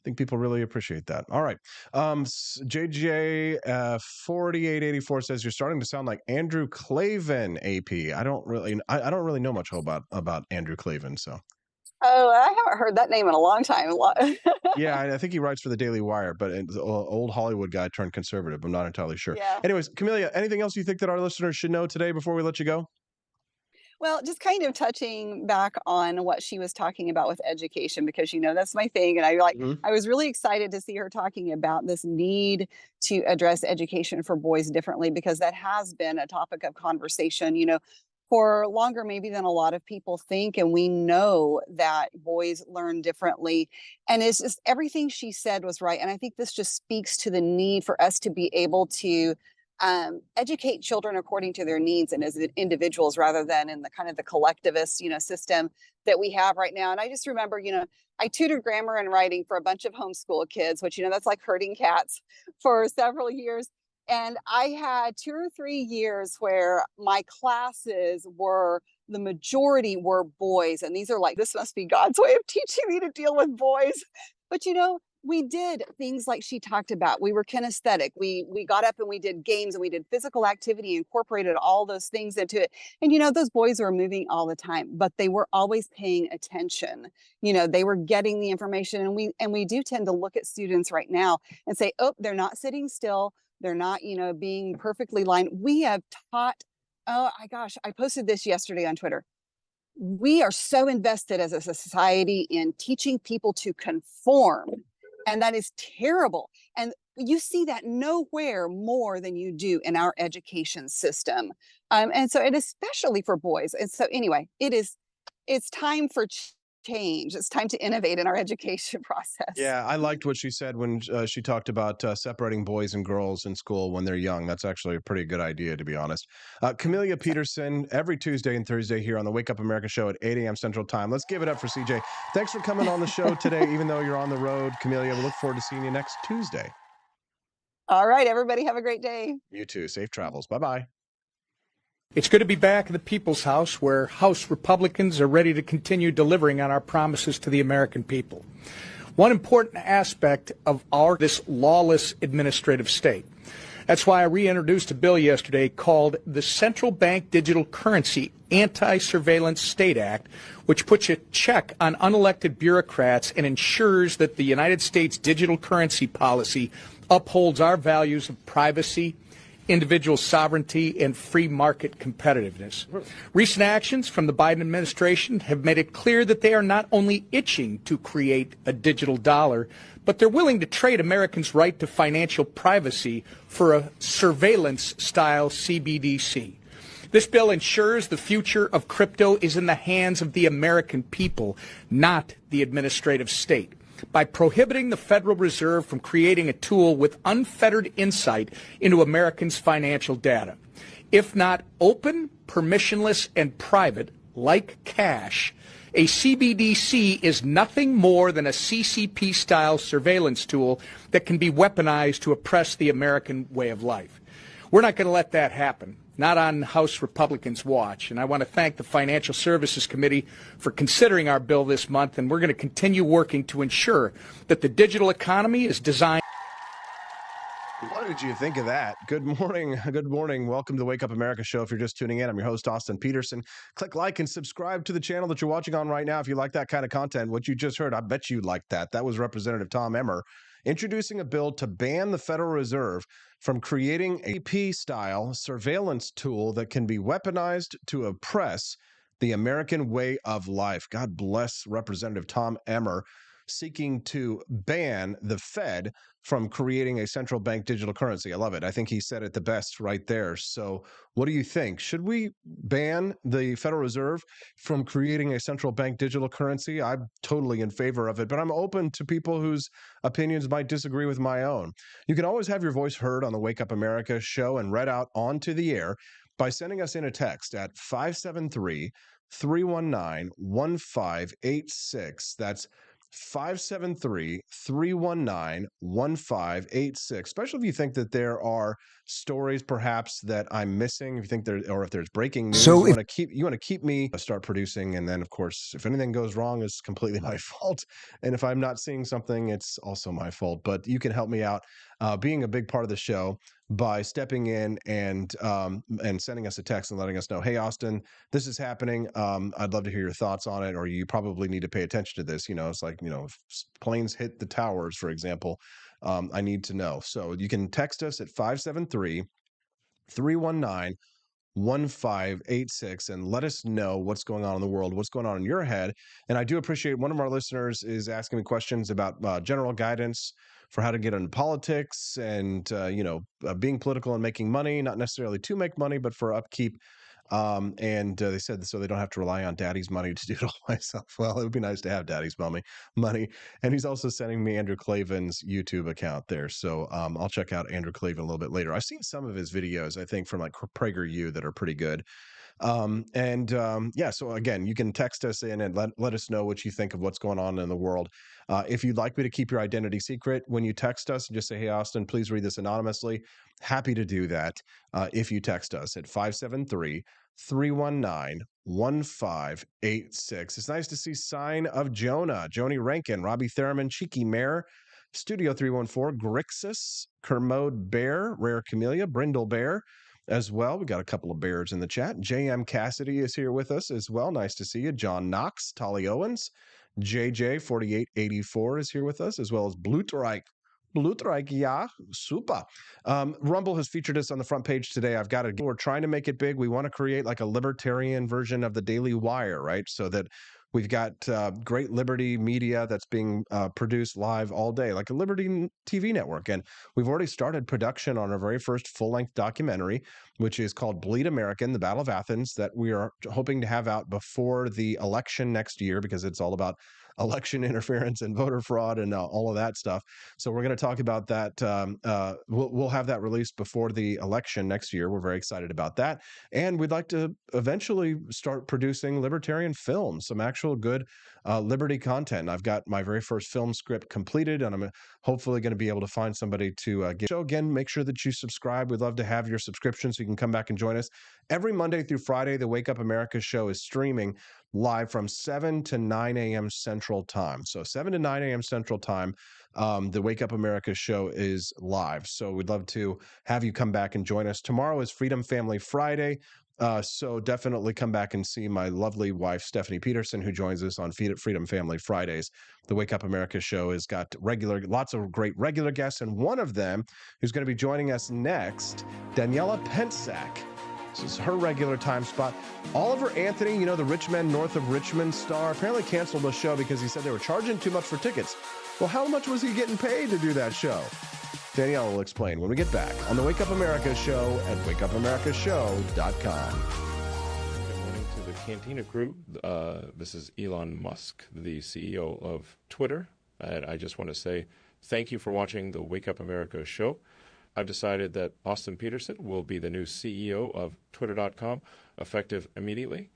S1: think people really appreciate that. All right. JJ 4884 says you're starting to sound like Andrew Klavan, AP. I don't really know much about Andrew Klavan, so.
S4: Oh, I haven't heard that name in a long time.
S1: Yeah, I think he writes for the Daily Wire, but the old Hollywood guy turned conservative. I'm not entirely sure.
S4: Yeah.
S1: Anyways, Camelia, anything else you think that our listeners should know today before we let you go?
S4: Well, just kind of touching back on what she was talking about with education, because that's my thing, and I was really excited to see her talking about this need to address education for boys differently, because that has been a topic of conversation, for longer maybe than a lot of people think, and we know that boys learn differently, and it's just everything she said was right, and I think this just speaks to the need for us to be able to educate children according to their needs and as individuals, rather than in the kind of the collectivist, system that we have right now. And I just remember, I tutored grammar and writing for a bunch of homeschool kids, which, that's like herding cats for several years. And I had 2 or 3 years where my classes the majority were boys. And these are like, this must be God's way of teaching me to deal with boys. But, we did things like she talked about. We were kinesthetic. We got up and we did games and we did physical activity, incorporated all those things into it. And those boys were moving all the time, but they were always paying attention. They were getting the information, and we do tend to look at students right now and say, oh, they're not sitting still. They're not, being perfectly lined. We have taught, oh my gosh, I posted this yesterday on Twitter. We are so invested as a society in teaching people to conform. And that is terrible. And you see that nowhere more than you do in our education system. And especially for boys. And so anyway, it's time for change. It's time to innovate in our education process.
S1: Yeah, I liked what she said when she talked about separating boys and girls in school when they're young. That's actually a pretty good idea, to be honest. Camelia Peterson, every Tuesday and Thursday here on the Wake Up America show at 8 a.m. Central Time. Let's give it up for CJ. Thanks for coming on the show today, even though you're on the road. Camelia, we look forward to seeing you next Tuesday.
S4: All right, everybody, have a great day.
S1: You too. Safe travels. Bye-bye.
S5: It's good to be back in the People's House, where House Republicans are ready to continue delivering on our promises to the American people. One important aspect of this lawless administrative state. That's why I reintroduced a bill yesterday called the Central Bank Digital Currency Anti-Surveillance State Act, which puts a check on unelected bureaucrats and ensures that the United States digital currency policy upholds our values of privacy, individual sovereignty, and free market competitiveness. Recent actions from the Biden administration have made it clear that they are not only itching to create a digital dollar, but they're willing to trade Americans' right to financial privacy for a surveillance-style CBDC. This bill ensures the future of crypto is in the hands of the American people, not the administrative state, by prohibiting the Federal Reserve from creating a tool with unfettered insight into Americans' financial data. If not open, permissionless, and private, like cash, a CBDC is nothing more than a CCP-style surveillance tool that can be weaponized to oppress the American way of life. We're not going to let that happen. Not on House Republicans' watch. And I want to thank the Financial Services Committee for considering our bill this month, and we're going to continue working to ensure that the digital economy is designed.
S1: What did you think of that? Good morning. Good morning. Welcome to the Wake Up America show. If you're just tuning in, I'm your host, Austin Peterson. Click like and subscribe to the channel that you're watching on right now if you like that kind of content. What you just heard, I bet you liked that. That was Representative Tom Emmer introducing a bill to ban the Federal Reserve from creating a AP-style surveillance tool that can be weaponized to oppress the American way of life. God bless Representative Tom Emmer seeking to ban the Fed from creating a central bank digital currency. I love it. I think he said it the best right there. So what do you think? Should we ban the Federal Reserve from creating a central bank digital currency? I'm totally in favor of it, but I'm open to people whose opinions might disagree with my own. You can always have your voice heard on the Wake Up America show and read out onto the air by sending us in a text at 573-319-1586. That's 573-319-1586. Especially if you think that there are stories perhaps that I'm missing, if you think there, or if there's breaking news,
S6: So
S1: you want to keep me start producing. And then of course, if anything goes wrong, it's completely my fault. And if I'm not seeing something, it's also my fault. But you can help me out being a big part of the show by stepping in and sending us a text and letting us know, hey, Austin, this is happening. I'd love to hear your thoughts on it, or you probably need to pay attention to this. It's like, if planes hit the towers, for example, I need to know. So you can text us at 573-319-1586 and let us know what's going on in the world, what's going on in your head. And I do appreciate one of our listeners is asking me questions about general guidance for how to get into politics and, being political and making money, not necessarily to make money, but for upkeep. And they said so they don't have to rely on daddy's money to do it all myself. Well, it would be nice to have daddy's money. And he's also sending me Andrew Klavan's YouTube account there. So I'll check out Andrew Klavan a little bit later. I've seen some of his videos, I think, from like PragerU that are pretty good. So again, you can text us in and let us know what you think of what's going on in the world. If you'd like me to keep your identity secret when you text us and just say, hey, Austin, please read this anonymously, happy to do that. If you text us at 573-319-1586. It's nice to see Sign of Jonah, Joni Rankin, Robbie Thurman, Cheeky Mare, Studio 314, Grixis, Kermode Bear, Rare Camellia, Brindle Bear as well. We got a couple of bears in the chat. JM Cassidy is here with us as well. Nice to see you. John Knox, Tolly Owens, JJ4884 is here with us, as well as Blutreich, yeah, super. Rumble has featured us on the front page today. We're trying to make it big. We want to create like a libertarian version of the Daily Wire, right? So that we've got great Liberty media that's being produced live all day, like a Liberty TV network. And we've already started production on our very first full-length documentary, which is called Bleed American, The Battle of Athens, that we are hoping to have out before the election next year, because it's all about election interference and voter fraud and all of that stuff. So we're going to talk about that. We'll have that released before the election next year. We're very excited about that. And we'd like to eventually start producing libertarian films, some actual good Liberty content. I've got my very first film script completed, and I'm hopefully going to be able to find somebody to get. So again, make sure that you subscribe. We'd love to have your subscription so you can come back and join us. Every Monday through Friday, the Wake Up America show is streaming live from 7 to 9 a.m. Central Time. So 7 to 9 a.m. Central Time, the Wake Up America show is live. So we'd love to have you come back and join us. Tomorrow is Freedom Family Friday. So definitely come back and see my lovely wife, Stephanie Peterson, who joins us on Freedom Family Fridays. The Wake Up America show has got lots of great regular guests, and one of them who's going to be joining us next, Daniela Pensack. This is her regular time spot. Oliver Anthony, the Rich Men North of Richmond star, apparently canceled the show because he said they were charging too much for tickets. Well, how much was he getting paid to do that show? Danielle will explain when we get back on the Wake Up America show at wakeupAmericaShow.com.
S7: Good morning to the Cantina crew. This is Elon Musk, the CEO of Twitter. And I just want to say thank you for watching the Wake Up America show. I've decided that Austin Peterson will be the new CEO of Twitter.com, effective immediately.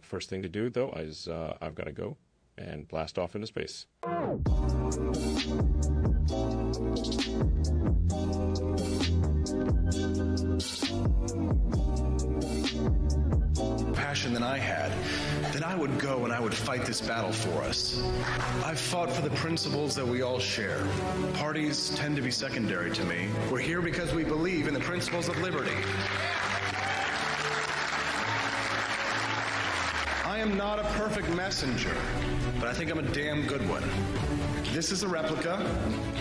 S7: First thing to do, though, is I've got to go and blast off into space.
S8: Passion than I had, then I would go and I would fight this battle for us. I've fought for the principles that we all share. Parties tend to be secondary to me. We're here because we believe in the principles of liberty. I am not a perfect messenger, but I think I'm a damn good one. This is a replica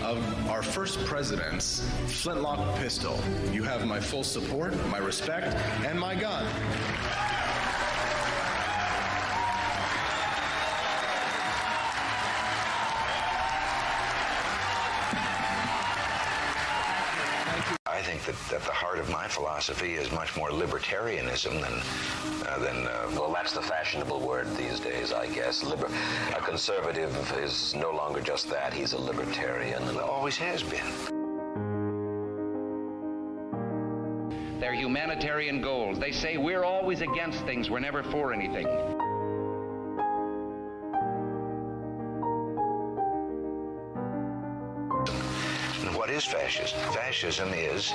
S8: of our first president's flintlock pistol. You have my full support, my respect, and my gun.
S9: I think that at the heart of my philosophy is much more libertarianism than well, that's the fashionable word these days, I guess. A conservative is no longer just that. He's a libertarian and always has been.
S10: They're humanitarian goals. They say we're always against things. We're never for anything.
S9: What is fascism? Fascism is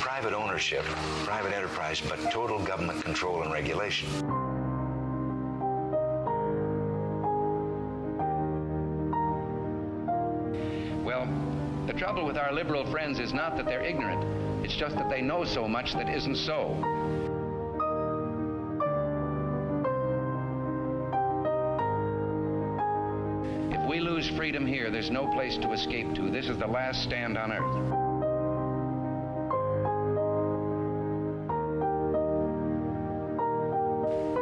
S9: private ownership, private enterprise, but total government control and regulation.
S10: Well, the trouble with our liberal friends is not that they're ignorant. It's just that they know so much that isn't so. If we lose freedom here, there's no place to escape to. This is the last stand on earth.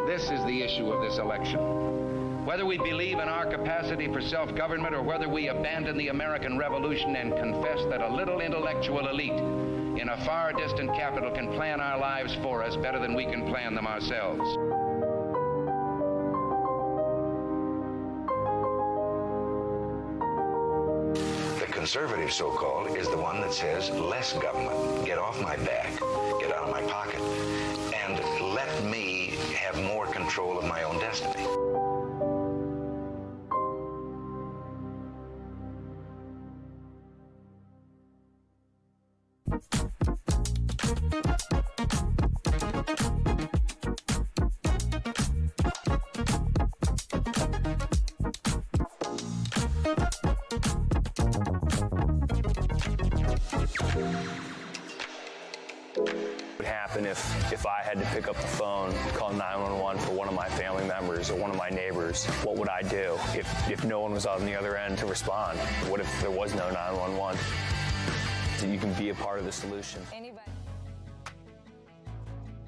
S10: This is the issue of this election. Whether we believe in our capacity for self-government or whether we abandon the American Revolution and confess that a little intellectual elite in a far distant capital can plan our lives for us better than we can plan them ourselves.
S9: The conservative, so-called, is the one that says less government, get off my back, get out of my pocket, and let me have more control of my own destiny.
S6: Would happen if I had to pick up the phone, call 911 for one of my family members or one of my neighbors? What would I do if no one was on the other end to respond? What if there was no 911? So you can be a part of the solution.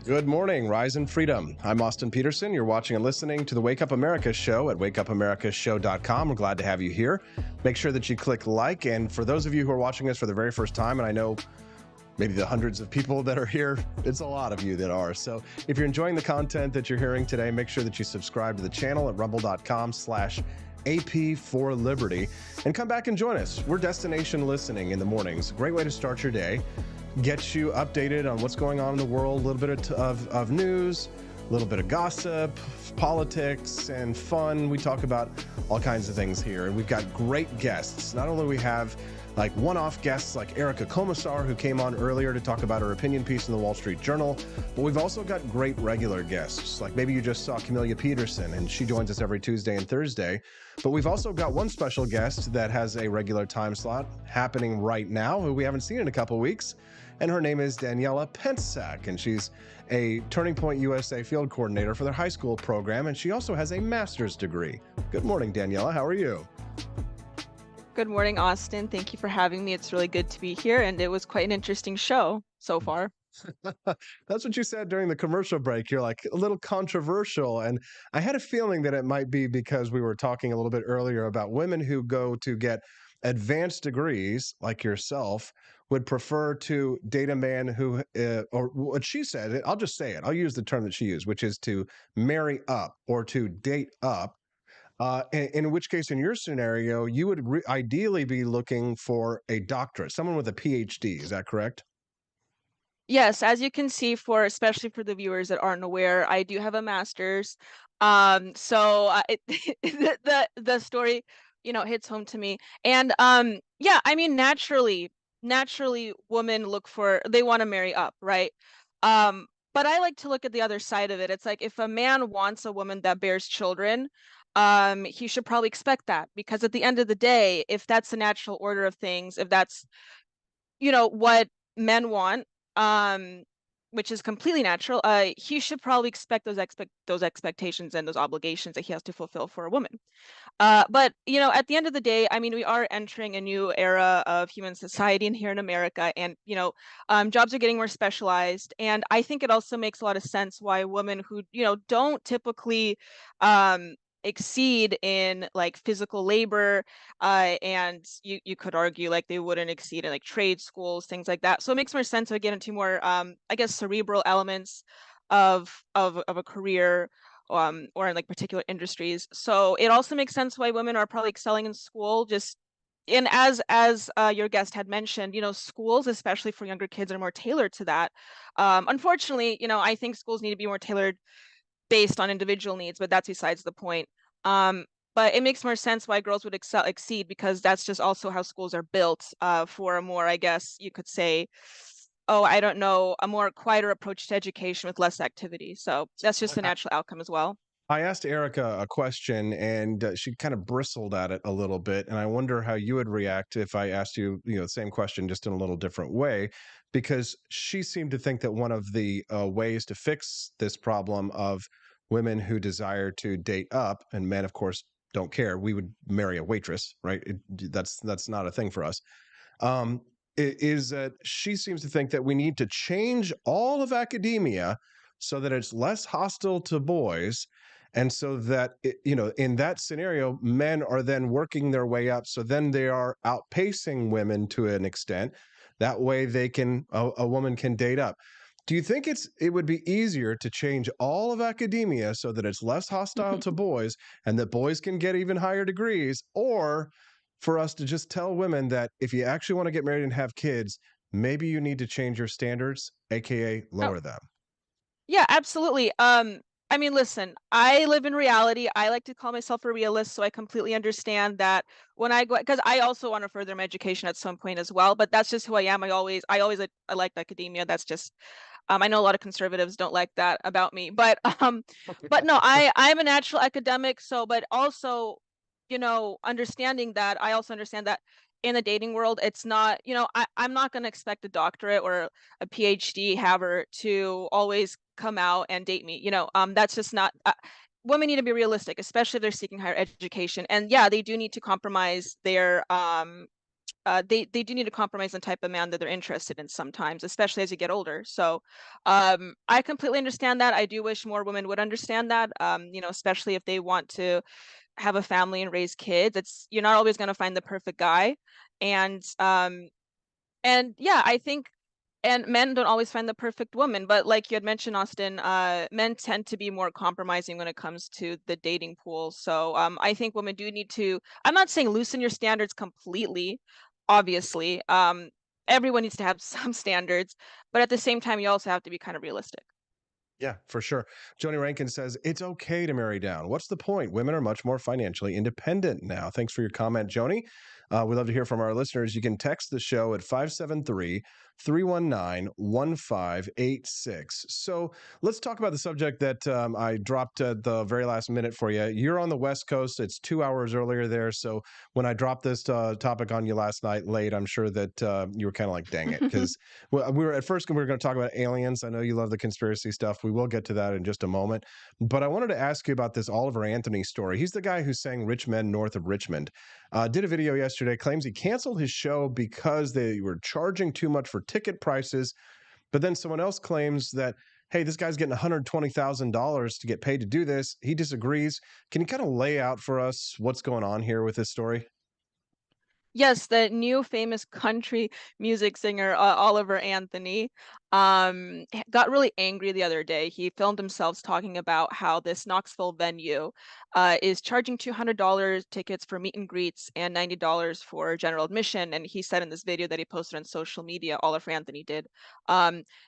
S1: Good morning, Rise and Freedom. I'm Austin Peterson. You're watching and listening to the Wake Up America show at wakeupAmericashow.com. We're glad to have you here. Make sure that you click like. And for those of you who are watching us for the very first time, and I know maybe the hundreds of people that are here, it's a lot of you that are. So if you're enjoying the content that you're hearing today, make sure that you subscribe to the channel at rumble.com/AP4Liberty and come back and join us. We're destination listening in the mornings. Great way to start your day. Get you updated on what's going on in the world, a little bit of news, a little bit of gossip, politics, and fun. We talk about all kinds of things here. And we've got great guests. Not only we have like one-off guests like Erica Komisar, who came on earlier to talk about her opinion piece in the Wall Street Journal, but we've also got great regular guests. Like maybe you just saw Camelia Peterson, and she joins us every Tuesday and Thursday. But we've also got one special guest that has a regular time slot happening right now, who we haven't seen in a couple weeks. And her name is Daniela Pensack, and she's a Turning Point USA field coordinator for their high school program, and she also has a master's degree. Good morning, Daniela. How are you?
S11: Good morning, Austin. Thank you for having me. It's really good to be here, and it was quite an interesting show so far.
S1: That's what you said during the commercial break. You're like a little controversial, and I had a feeling that it might be because we were talking a little bit earlier about women who go to get advanced degrees, like yourself, would prefer to date a man who, or what she said, I'll just say it, I'll use the term that she used, which is to marry up or to date up. In which case, in your scenario, you would ideally be looking for a doctorate, someone with a PhD. Is that correct?
S11: Yes, as you can see, especially for the viewers that aren't aware, I do have a master's. The story, hits home to me. And yeah, I mean, naturally, women they want to marry up, right? But I like to look at the other side of it. It's like if a man wants a woman that bears children, he should probably expect that, because at the end of the day, if that's the natural order of things, if that's what men want, which is completely natural, he should probably expect those expectations and those obligations that he has to fulfill for a woman. But at the end of the day, I mean, we are entering a new era of human society and here in America, and jobs are getting more specialized, and I think it also makes a lot of sense why women who don't typically exceed in like physical labor, and you could argue like they wouldn't exceed in like trade schools, things like that. So it makes more sense to get into more I guess cerebral elements of a career, or in like particular industries. So it also makes sense why women are probably excelling in school. And as your guest had mentioned, schools, especially for younger kids, are more tailored to that. Unfortunately, I think schools need to be more tailored based on individual needs, but that's besides the point. but it makes more sense why girls would exceed, because that's just also how schools are built, for a more, I guess you could say, oh, I don't know, a more quieter approach to education with less activity. So that's just the natural outcome as well.
S1: I asked Erica a question, and she kind of bristled at it a little bit. And I wonder how you would react if I asked you, the same question, just in a little different way, because she seemed to think that one of the ways to fix this problem of women who desire to date up, and men, of course, don't care. We would marry a waitress, right? That's not a thing for us. um, is that she seems to think that we need to change all of academia so that it's less hostile to boys. And so that, in that scenario, men are then working their way up. So then they are outpacing women to an extent. That way a woman can date up. Do you think it would be easier to change all of academia so that it's less hostile to boys and that boys can get even higher degrees, or for us to just tell women that if you actually want to get married and have kids, maybe you need to change your standards, aka lower them?
S11: Yeah, absolutely. I mean, listen, I live in reality. I like to call myself a realist, so I completely understand that when I go, because I also want to further my education at some point as well. But that's just who I am. I liked academia. That's just, I know a lot of conservatives don't like that about me, but but no, I'm a natural academic. So, but also, understanding that, I also understand that in the dating world, it's not, I'm not going to expect a doctorate or a PhD haver to always come out and date me. That's just not. Women need to be realistic, especially if they're seeking higher education. And yeah, they do need to compromise their they do need to compromise the type of man that they're interested in sometimes, especially as you get older. So I completely understand that. I do wish more women would understand that. Especially if they want to have a family and raise kids. You're not always going to find the perfect guy. And yeah, I think, and men don't always find the perfect woman, but like you had mentioned, Austin, men tend to be more compromising when it comes to the dating pool. So I think women do need to, I'm not saying loosen your standards completely, obviously. Everyone needs to have some standards, but at the same time, you also have to be kind of realistic.
S1: Yeah, for sure. Joni Rankin says it's okay to marry down. What's the point? Women are much more financially independent now. Thanks for your comment, Joni. We'd love to hear from our listeners. You can text the show at 573-319-1586. So let's talk about the subject that I dropped at the very last minute for you. You're on the West Coast. It's 2 hours earlier there. So when I dropped this topic on you last night late, I'm sure that you were kind of like, dang it. Because we were at first, we were going to talk about aliens. I know you love the conspiracy stuff. We will get to that in just a moment. But I wanted to ask you about this Oliver Anthony story. He's the guy who sang Rich Men North of Richmond. Did a video yesterday, claims he canceled his show because they were charging too much for ticket prices. But then someone else claims that, hey, this guy's getting $120,000 to get paid to do this. He disagrees. Can you kind of lay out for us what's going on here with this story?
S11: Yes, the new famous country music singer, Oliver Anthony, got really angry the other day. He filmed himself talking about how this Knoxville venue is charging $200 tickets for meet and greets and $90 for general admission. And he said in this video that he posted on social media, Oliver Anthony did,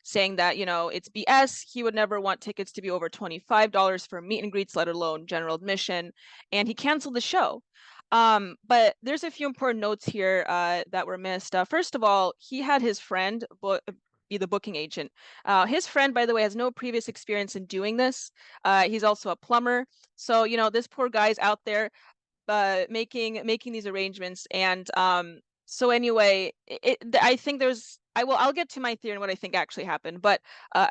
S11: saying that, it's BS. He would never want tickets to be over $25 for meet and greets, let alone general admission. And he canceled the show. But there's a few important notes here that were missed. First of all, he had his friend be the booking agent. His friend, by the way, has no previous experience in doing this. He's also a plumber. So, this poor guy's out there making these arrangements. And so anyway, I think I'll get to my theory and what I think actually happened. But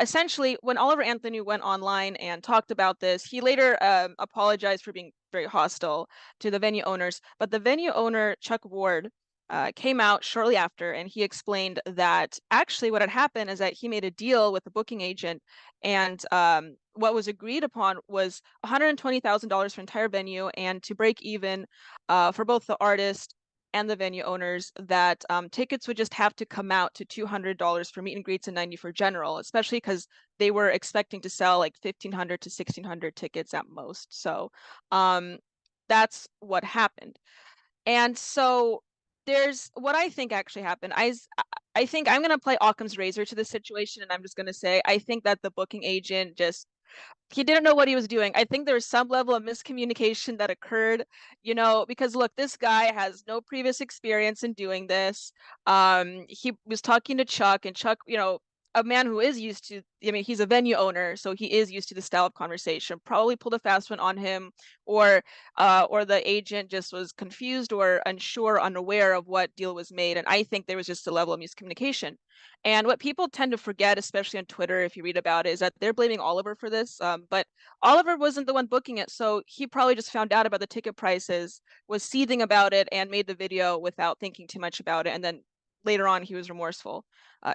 S11: essentially, when Oliver Anthony went online and talked about this, he later apologized for being very hostile to the venue owners. But the venue owner, Chuck Ward, came out shortly after, and he explained that actually what had happened is that he made a deal with the booking agent, and what was agreed upon was $120,000 for entire venue, and to break even for both the artist and the venue owners, that tickets would just have to come out to $200 for meet and greets and $90 for general, especially because they were expecting to sell like 1,500 to 1,600 tickets at most. So that's what happened. And so there's what I think actually happened. I think I'm going to play Occam's razor to the situation, and I'm just going to say I think that the booking agent just he didn't know what he was doing. I think there was some level of miscommunication that occurred, because look, this guy has no previous experience in doing this. He was talking to Chuck, and Chuck, a man who is used to, I mean, he's a venue owner, so he is used to the style of conversation, probably pulled a fast one on him, or the agent just was confused or unsure, unaware of what deal was made. And I think there was just a level of miscommunication. And what people tend to forget, especially on Twitter, if you read about it, is that they're blaming Oliver for this. But Oliver wasn't the one booking it, so he probably just found out about the ticket prices, was seething about it, and made the video without thinking too much about it. And then later on, he was remorseful.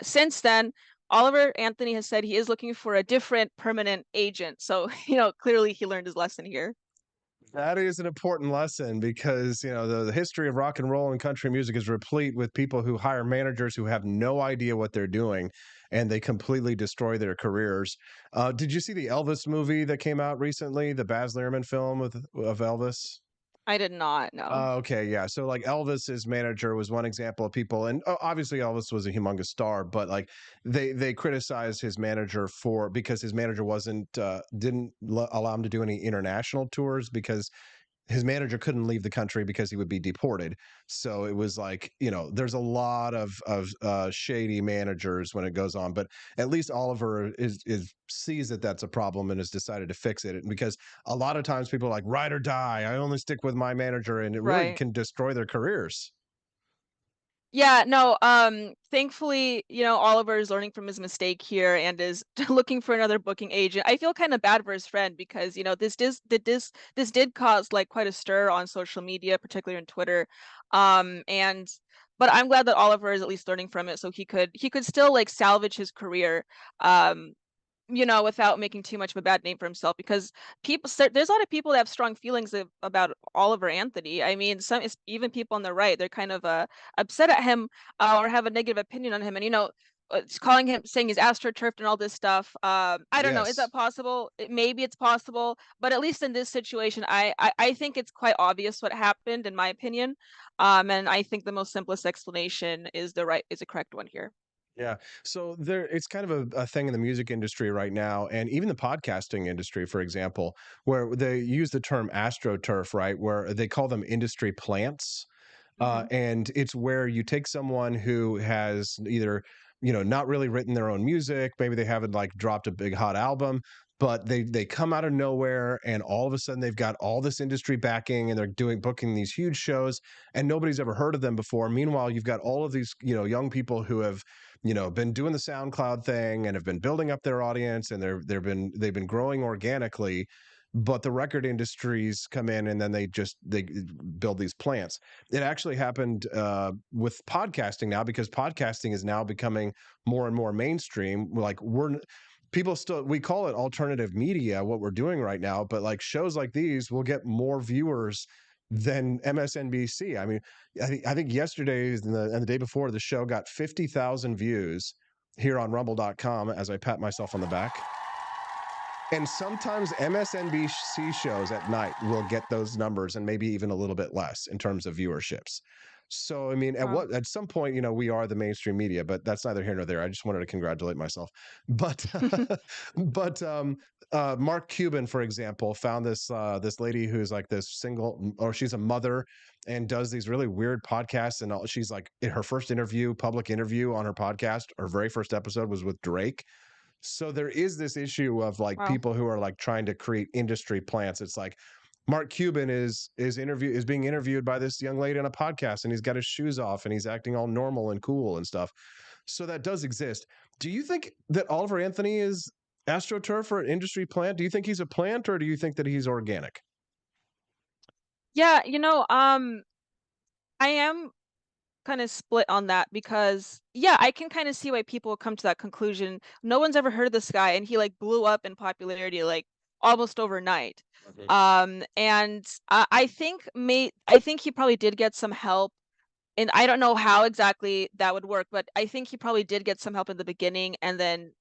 S11: Since then, Oliver Anthony has said he is looking for a different permanent agent. So, clearly he learned his lesson here.
S1: That is an important lesson because, the history of rock and roll and country music is replete with people who hire managers who have no idea what they're doing and they completely destroy their careers. Did you see the Elvis movie that came out recently, the Baz Luhrmann film of Elvis?
S11: I did not know.
S1: Okay, yeah. So like Elvis's manager was one example of people, and obviously Elvis was a humongous star, but like they criticized his manager because his manager didn't allow him to do any international tours because his manager couldn't leave the country because he would be deported. So it was like, there's a lot of shady managers when it goes on, but at least Oliver is sees that that's a problem and has decided to fix it. Because a lot of times people are like, ride or die. I only stick with my manager, and it really
S11: Right.
S1: can destroy their careers.
S11: Yeah, no, thankfully, Oliver is learning from his mistake here and is looking for another booking agent. I feel kind of bad for his friend because, this did cause like quite a stir on social media, particularly on Twitter. And but I'm glad that Oliver is at least learning from it so he could still like salvage his career. Without making too much of a bad name for himself, because there's a lot of people that have strong feelings about Oliver Anthony. I mean, even people on the right, they're kind of upset at him, or have a negative opinion on him, and calling him, saying he's astroturfed and all this stuff. I don't know, is
S1: Yes.
S11: that possible? Maybe it's possible, but at least in this situation, I think it's quite obvious what happened, in my opinion. And I think the most simplest explanation is the correct one here.
S1: Yeah. So it's kind of a thing in the music industry right now, and even the podcasting industry, for example, where they use the term astroturf, right? Where they call them industry plants. And it's where you take someone who has either, not really written their own music, maybe they haven't like dropped a big hot album, but they come out of nowhere and all of a sudden they've got all this industry backing and they're booking these huge shows and nobody's ever heard of them before. Meanwhile, you've got all of these, young people who have, been doing the SoundCloud thing and have been building up their audience, and they've been growing organically, but the record industries come in and then they build these plants. It actually happened with podcasting now, because podcasting is now becoming more and more mainstream. Like we call it alternative media, what we're doing right now, but like shows like these will get more viewers than MSNBC. I mean, I think yesterday and the day before, the show got 50,000 views here on rumble.com as I pat myself on the back. And sometimes MSNBC shows at night will get those numbers and maybe even a little bit less in terms of viewerships. So, I mean, at some point, we are the mainstream media, but that's neither here nor there. I just wanted to congratulate myself. But, Mark Cuban, for example, found this lady who's like this single, or she's a mother and does these really weird podcasts. And she's like, in her first public interview on her podcast, her very first episode was with Drake. So there is this issue of like people who are like trying to create industry plants. It's like Mark Cuban is being interviewed by this young lady on a podcast, and he's got his shoes off and he's acting all normal and cool and stuff. So that does exist. Do you think that Oliver Anthony is astroturf or an industry plant? Do you think he's a plant, or do you think that he's organic?
S11: Yeah, I am kind of split on that because, yeah, I can kind of see why people come to that conclusion. No one's ever heard of this guy, and he like blew up in popularity like almost overnight. And I think he probably did get some help, and I don't know how exactly that would work, but I think he probably did get some help in the beginning, and then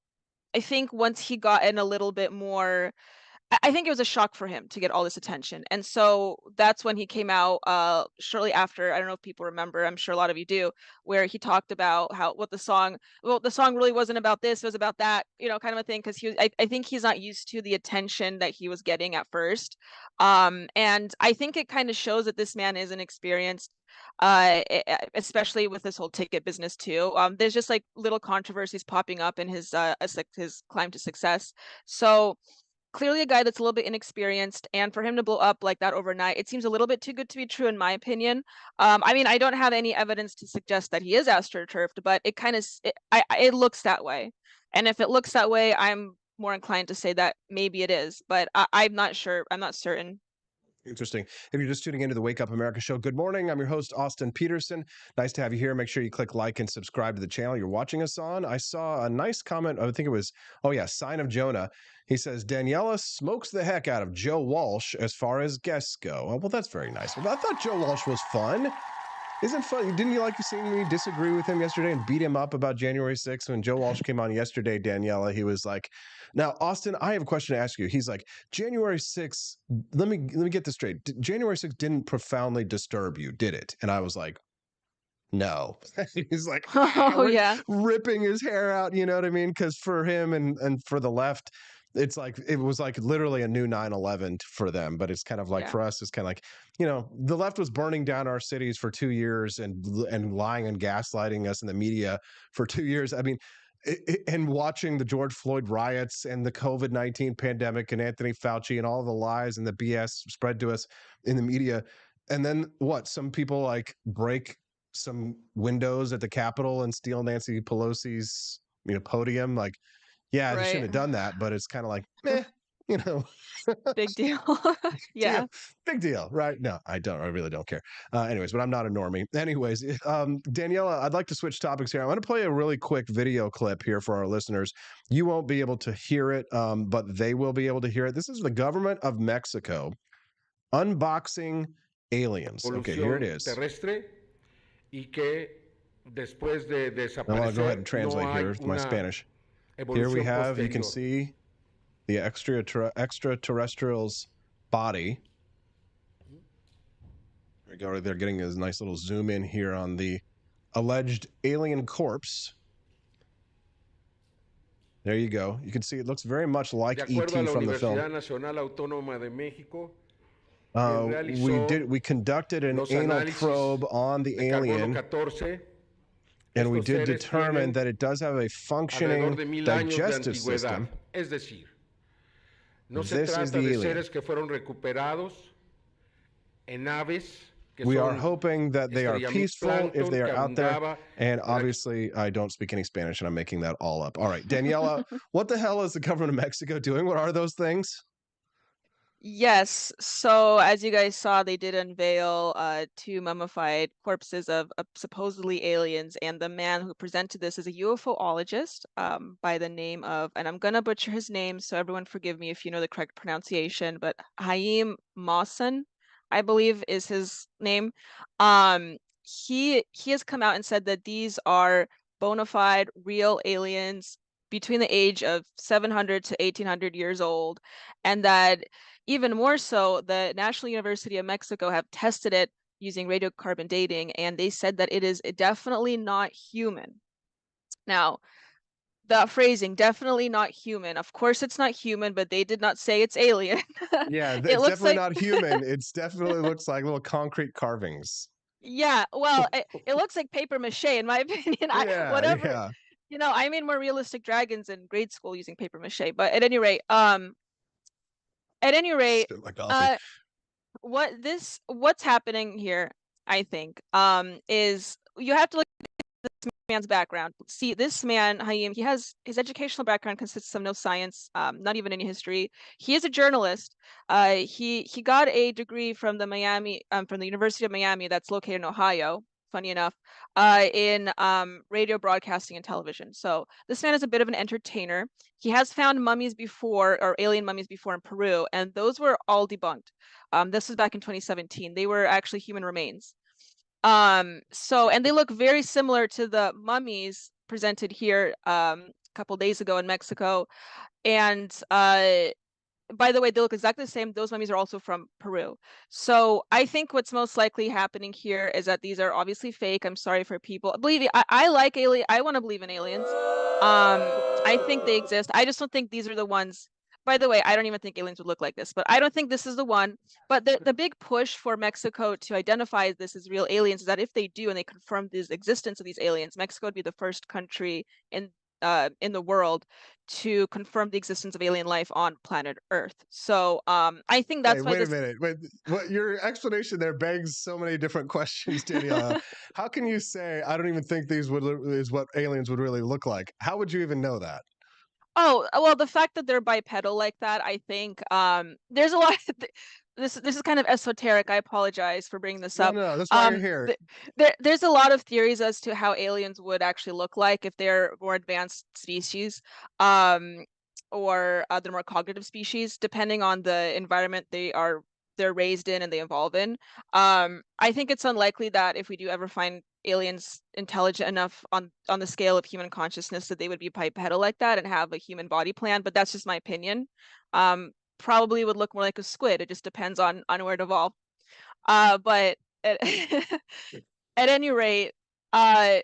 S11: I think once he got in a little bit more I think it was a shock for him to get all this attention. And so that's when he came out shortly after. I don't know if people remember, I'm sure a lot of you do, where he talked about the song really wasn't about this, it was about that, kind of a thing. Because I think he's not used to the attention that he was getting at first. And I think it kind of shows that this man is inexperienced, especially with this whole ticket business too. There's just like little controversies popping up in his climb to success. So clearly a guy that's a little bit inexperienced, and for him to blow up like that overnight, it seems a little bit too good to be true in my opinion. I mean, I don't have any evidence to suggest that he is astroturfed, but it kind of it looks that way. And if it looks that way, I'm more inclined to say that maybe it is, but I'm not sure. I'm not certain.
S1: Interesting. If you're just tuning into the Wake Up America show, good morning. I'm your host, Austin Peterson. Nice to have you here. Make sure you click like and subscribe to the channel you're watching us on. I saw a nice comment. I think it was, Sign of Jonah. He says, Daniela smokes the heck out of Joe Walsh as far as guests go. Oh, well, that's very nice. Well, I thought Joe Walsh was fun. Isn't fun? Didn't you like seeing me disagree with him yesterday and beat him up about January 6th when Joe Walsh came on yesterday, Daniela? He was like, now, Austin, I have a question to ask you. He's like, January 6th, let me get this straight. January 6th didn't profoundly disturb you, did it? And I was like, no. He's like, ripping his hair out, you know what I mean? Because for him and for the left, it was like literally a new 9/11 for them, but it's kind of like for us, it's kind of like, the left was burning down our cities for 2 years and lying and gaslighting us in the media for 2 years. I mean, and watching the George Floyd riots and the COVID-19 pandemic and Anthony Fauci and all the lies and the BS spread to us in the media. And then some people like break some windows at the Capitol and steal Nancy Pelosi's, podium. Like, yeah, they shouldn't have done that, but it's kind of like,
S11: Big deal. Yeah.
S1: Big deal, right? No, I really don't care. Anyways, but I'm not a normie. Anyways, Daniela, I'd like to switch topics here. I want to play a really quick video clip here for our listeners. You won't be able to hear it, but they will be able to hear it. This is the government of Mexico unboxing aliens. Okay, here it is.
S12: Terrestre y que después de desaparecer,
S1: I'll go ahead and translate here my Spanish. Here we have, you can see the extraterrestrial's body. There we go. They're getting a nice little zoom in here on the alleged alien corpse. There you go. You can see it looks very much like E.T. from the film. We conducted an anal probe on the alien. And we did determine that it does have a functioning digestive system. This is the alien. We are hoping that they are peaceful if they are out there. And obviously, I don't speak any Spanish, and I'm making that all up. All right, Daniela, what the hell is the government of Mexico doing? What are those things?
S11: Yes. So as you guys saw, they did unveil 2 mummified corpses of supposedly aliens, and the man who presented this is a UFOologist by the name of, and I'm gonna butcher his name, so everyone forgive me if you know the correct pronunciation, but Haim Mawson, I believe is his name. He has come out and said that these are bona fide real aliens between the age of 700 to 1800 years old, and that even more so, the National University of Mexico have tested it using radiocarbon dating, and they said that it is definitely not human. Now, the phrasing, definitely not human. Of course it's not human, but they did not say it's alien.
S1: Yeah, it's definitely not human. It's definitely looks like little concrete carvings.
S11: Yeah, well, it looks like paper mache in my opinion.
S1: Yeah.
S11: I made more realistic dragons in grade school using paper mache, but at any rate, what's happening here, I think, is you have to look at this man's background. See, this man, Haim, his educational background consists of no science, not even any history. He is a journalist. He got a degree from the University of Miami that's located in Ohio, funny enough, in radio broadcasting and television. So this man is a bit of an entertainer. He has found mummies before, or alien mummies before, in Peru, and those were all debunked. This was back in 2017. They were actually human remains. And they look very similar to the mummies presented here a couple days ago in Mexico. And by the way, they look exactly the same. Those mummies are also from Peru. So I think what's most likely happening here is that these are obviously fake. I'm sorry for people. Believe me, I like alien. I want to believe in aliens. I think they exist. I just don't think these are the ones. By the way, I don't even think aliens would look like this, but I don't think this is the one. But the big push for Mexico to identify this as real aliens is that if they do and they confirm the existence of these aliens, Mexico would be the first country in the world to confirm the existence of alien life on planet Earth. So I think
S1: Hey,
S11: that's why
S1: wait a
S11: this.
S1: minute. Wait, what your explanation there begs so many different questions, Daniela. How can you say I don't even think these is what aliens would really look like? How would you even know that?
S11: Oh, well, the fact that they're bipedal like that, I think there's a lot of this is kind of esoteric. I apologize for bringing this
S1: No,
S11: up.
S1: no, that's why you're here.
S11: There's a lot of theories as to how aliens would actually look like if they're more advanced species, um, or they're more cognitive species, depending on the environment they're raised in and they evolve in. I think it's unlikely that if we do ever find aliens intelligent enough on the scale of human consciousness that they would be bipedal like that and have a human body plan, but that's just my opinion. Probably would look more like a squid. It just depends on where it evolved. But at, at any rate, I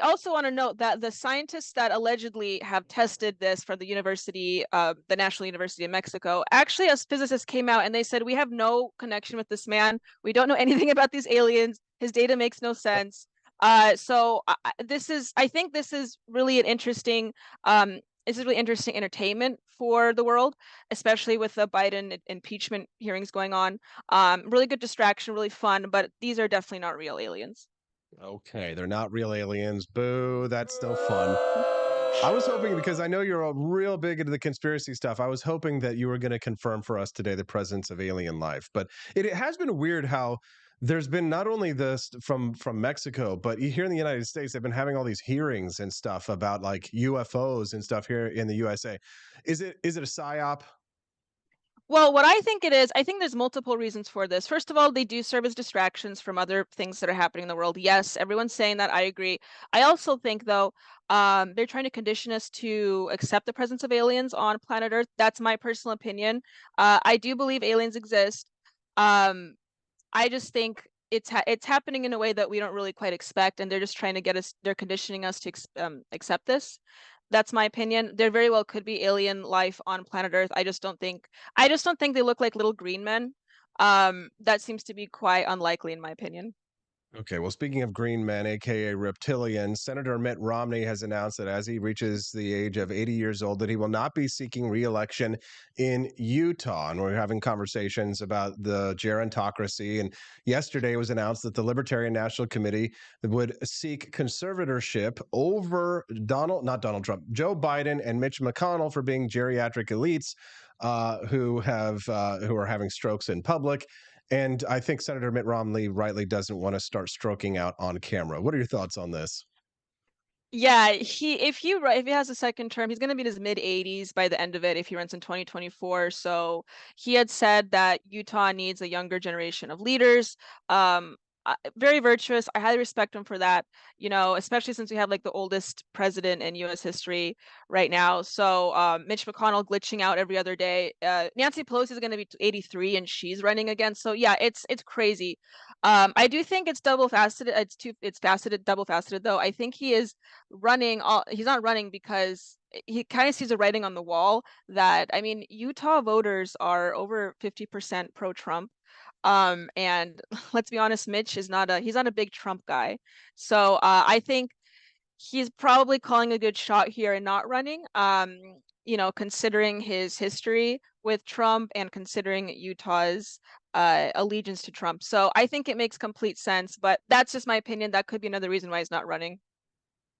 S11: also want to note that the scientists that allegedly have tested this for the university, the National University of Mexico, actually, as physicists came out and they said, we have no connection with this man. We don't know anything about these aliens. His data makes no sense. I think this is really an interesting, this is really interesting entertainment for the world, especially with the Biden impeachment hearings going on. Really good distraction, really fun, but these are definitely not real aliens.
S1: Okay, they're not real aliens. Boo, that's no fun. I was hoping, because I know you're a real big into the conspiracy stuff, I was hoping that you were going to confirm for us today the presence of alien life. But it has been weird how there's been not only this from Mexico, but here in the United States, they've been having all these hearings and stuff about like UFOs and stuff here in the USA. Is it a psyop?
S11: Well, what I think it is, I think there's multiple reasons for this. First of all, they do serve as distractions from other things that are happening in the world. Yes, everyone's saying that. I agree. I also think, though, they're trying to condition us to accept the presence of aliens on planet Earth. That's my personal opinion. I do believe aliens exist. I just think it's happening in a way that we don't really quite expect, and they're just trying to get us. They're conditioning us to accept this. That's my opinion. There very well could be alien life on planet Earth. I just don't think they look like little green men. That seems to be quite unlikely in my opinion.
S1: Okay, well, speaking of green men, aka reptilians, Senator Mitt Romney has announced that as he reaches the age of 80 years old, that he will not be seeking re-election in Utah. And we're having conversations about the gerontocracy. And yesterday it was announced that the Libertarian National Committee would seek conservatorship over not Donald Trump, Joe Biden and Mitch McConnell for being geriatric elites who are having strokes in public. And I think Senator Mitt Romney rightly doesn't want to start stroking out on camera. What are your thoughts on this?
S11: Yeah, if he has a second term, he's going to be in his mid 80s by the end of it if he runs in 2024. So he had said that Utah needs a younger generation of leaders. Very virtuous. I highly respect him for that, especially since we have like the oldest president in US history right now. So Mitch McConnell glitching out every other day. Nancy Pelosi is going to be 83 and she's running again. So yeah, it's crazy. I do think it's double faceted. It's faceted, double faceted though. I think he's not running because he kind of sees a writing on the wall that, I mean, Utah voters are over 50% pro-Trump. And let's be honest, Mitch he's not a big Trump guy. So I think he's probably calling a good shot here and not running. Considering his history with Trump and considering Utah's allegiance to Trump. So I think it makes complete sense, but that's just my opinion. That could be another reason why he's not running.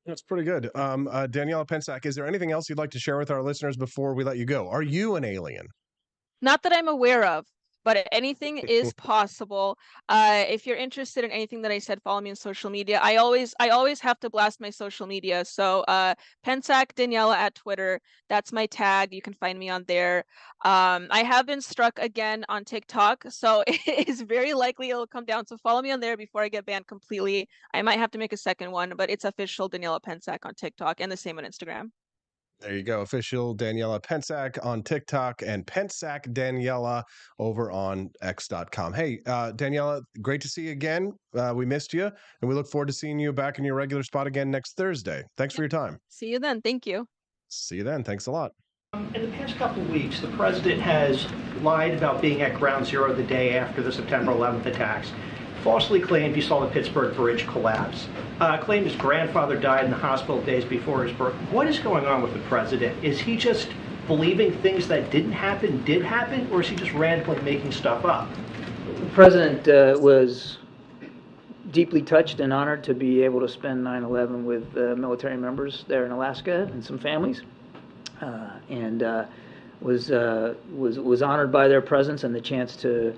S1: That's pretty good. Daniela Pensack, is there anything else you'd like to share with our listeners before we let you go? Are you an alien?
S11: Not that I'm aware of, but anything is possible. If you're interested in anything that I said, follow me on social media. I always have to blast my social media. So Pensack Daniela at Twitter. That's my tag. You can find me on there. I have been struck again on TikTok, so it is very likely it'll come down. So follow me on there before I get banned completely. I might have to make a second one, but it's official Daniela Pensack on TikTok and the same on Instagram.
S1: There you go. Official Daniela Pensac on TikTok and Pensac Daniela over on x.com. Hey, Daniela, great to see you again. We missed you, and we look forward to seeing you back in your regular spot again next Thursday. Thanks for your time.
S11: See you then. Thank you.
S1: See you then. Thanks a lot.
S13: In the past couple of weeks, the president has lied about being at Ground Zero the day after the September 11th attacks. Falsely claimed he saw the Pittsburgh Bridge collapse. Claimed his grandfather died in the hospital days before his birth. What is going on with the president? Is he just believing things that didn't happen did happen, or is he just randomly making stuff up?
S14: The president was deeply touched and honored to be able to spend 9/11 with military members there in Alaska and some families, and was honored by their presence and the chance to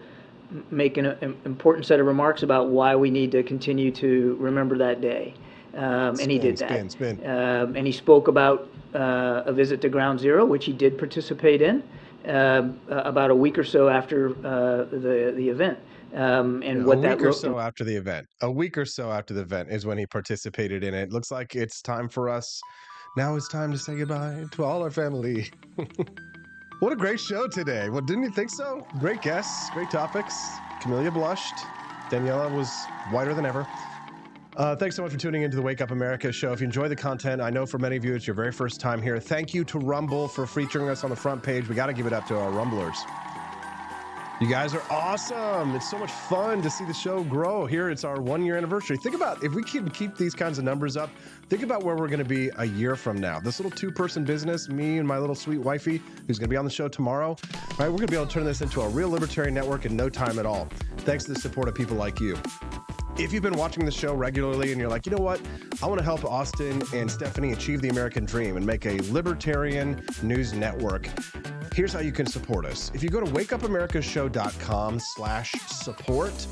S14: make an important set of remarks about why we need to continue to remember that day. And he did that. And he spoke about a visit to Ground Zero, which he did participate in, about a week or so after the event. And what that looked like.
S1: After the event. A week or so after the event is when he participated in it. Looks like it's time for us. Now it's time to say goodbye to all our family. What a great show today. Well, didn't you think so? Great guests, great topics. Camellia blushed. Daniela was whiter than ever. Thanks so much for tuning into the Wake Up America show. If you enjoy the content, I know for many of you it's your very first time here. Thank you to Rumble for featuring us on the front page. We got to give it up to our Rumblers. You guys are awesome. It's so much fun to see the show grow. Here, it's our 1-year anniversary. Think about if we can keep these kinds of numbers up, think about where we're going to be a year from now. This little 2-person business, me and my little sweet wifey, who's going to be on the show tomorrow, right? We're going to be able to turn this into a real libertarian network in no time at all, thanks to the support of people like you. If you've been watching the show regularly and you're like, you know what, I want to help Austin and Stephanie achieve the American dream and make a libertarian news network, here's how you can support us. If you go to wakeupamericashow.com/support,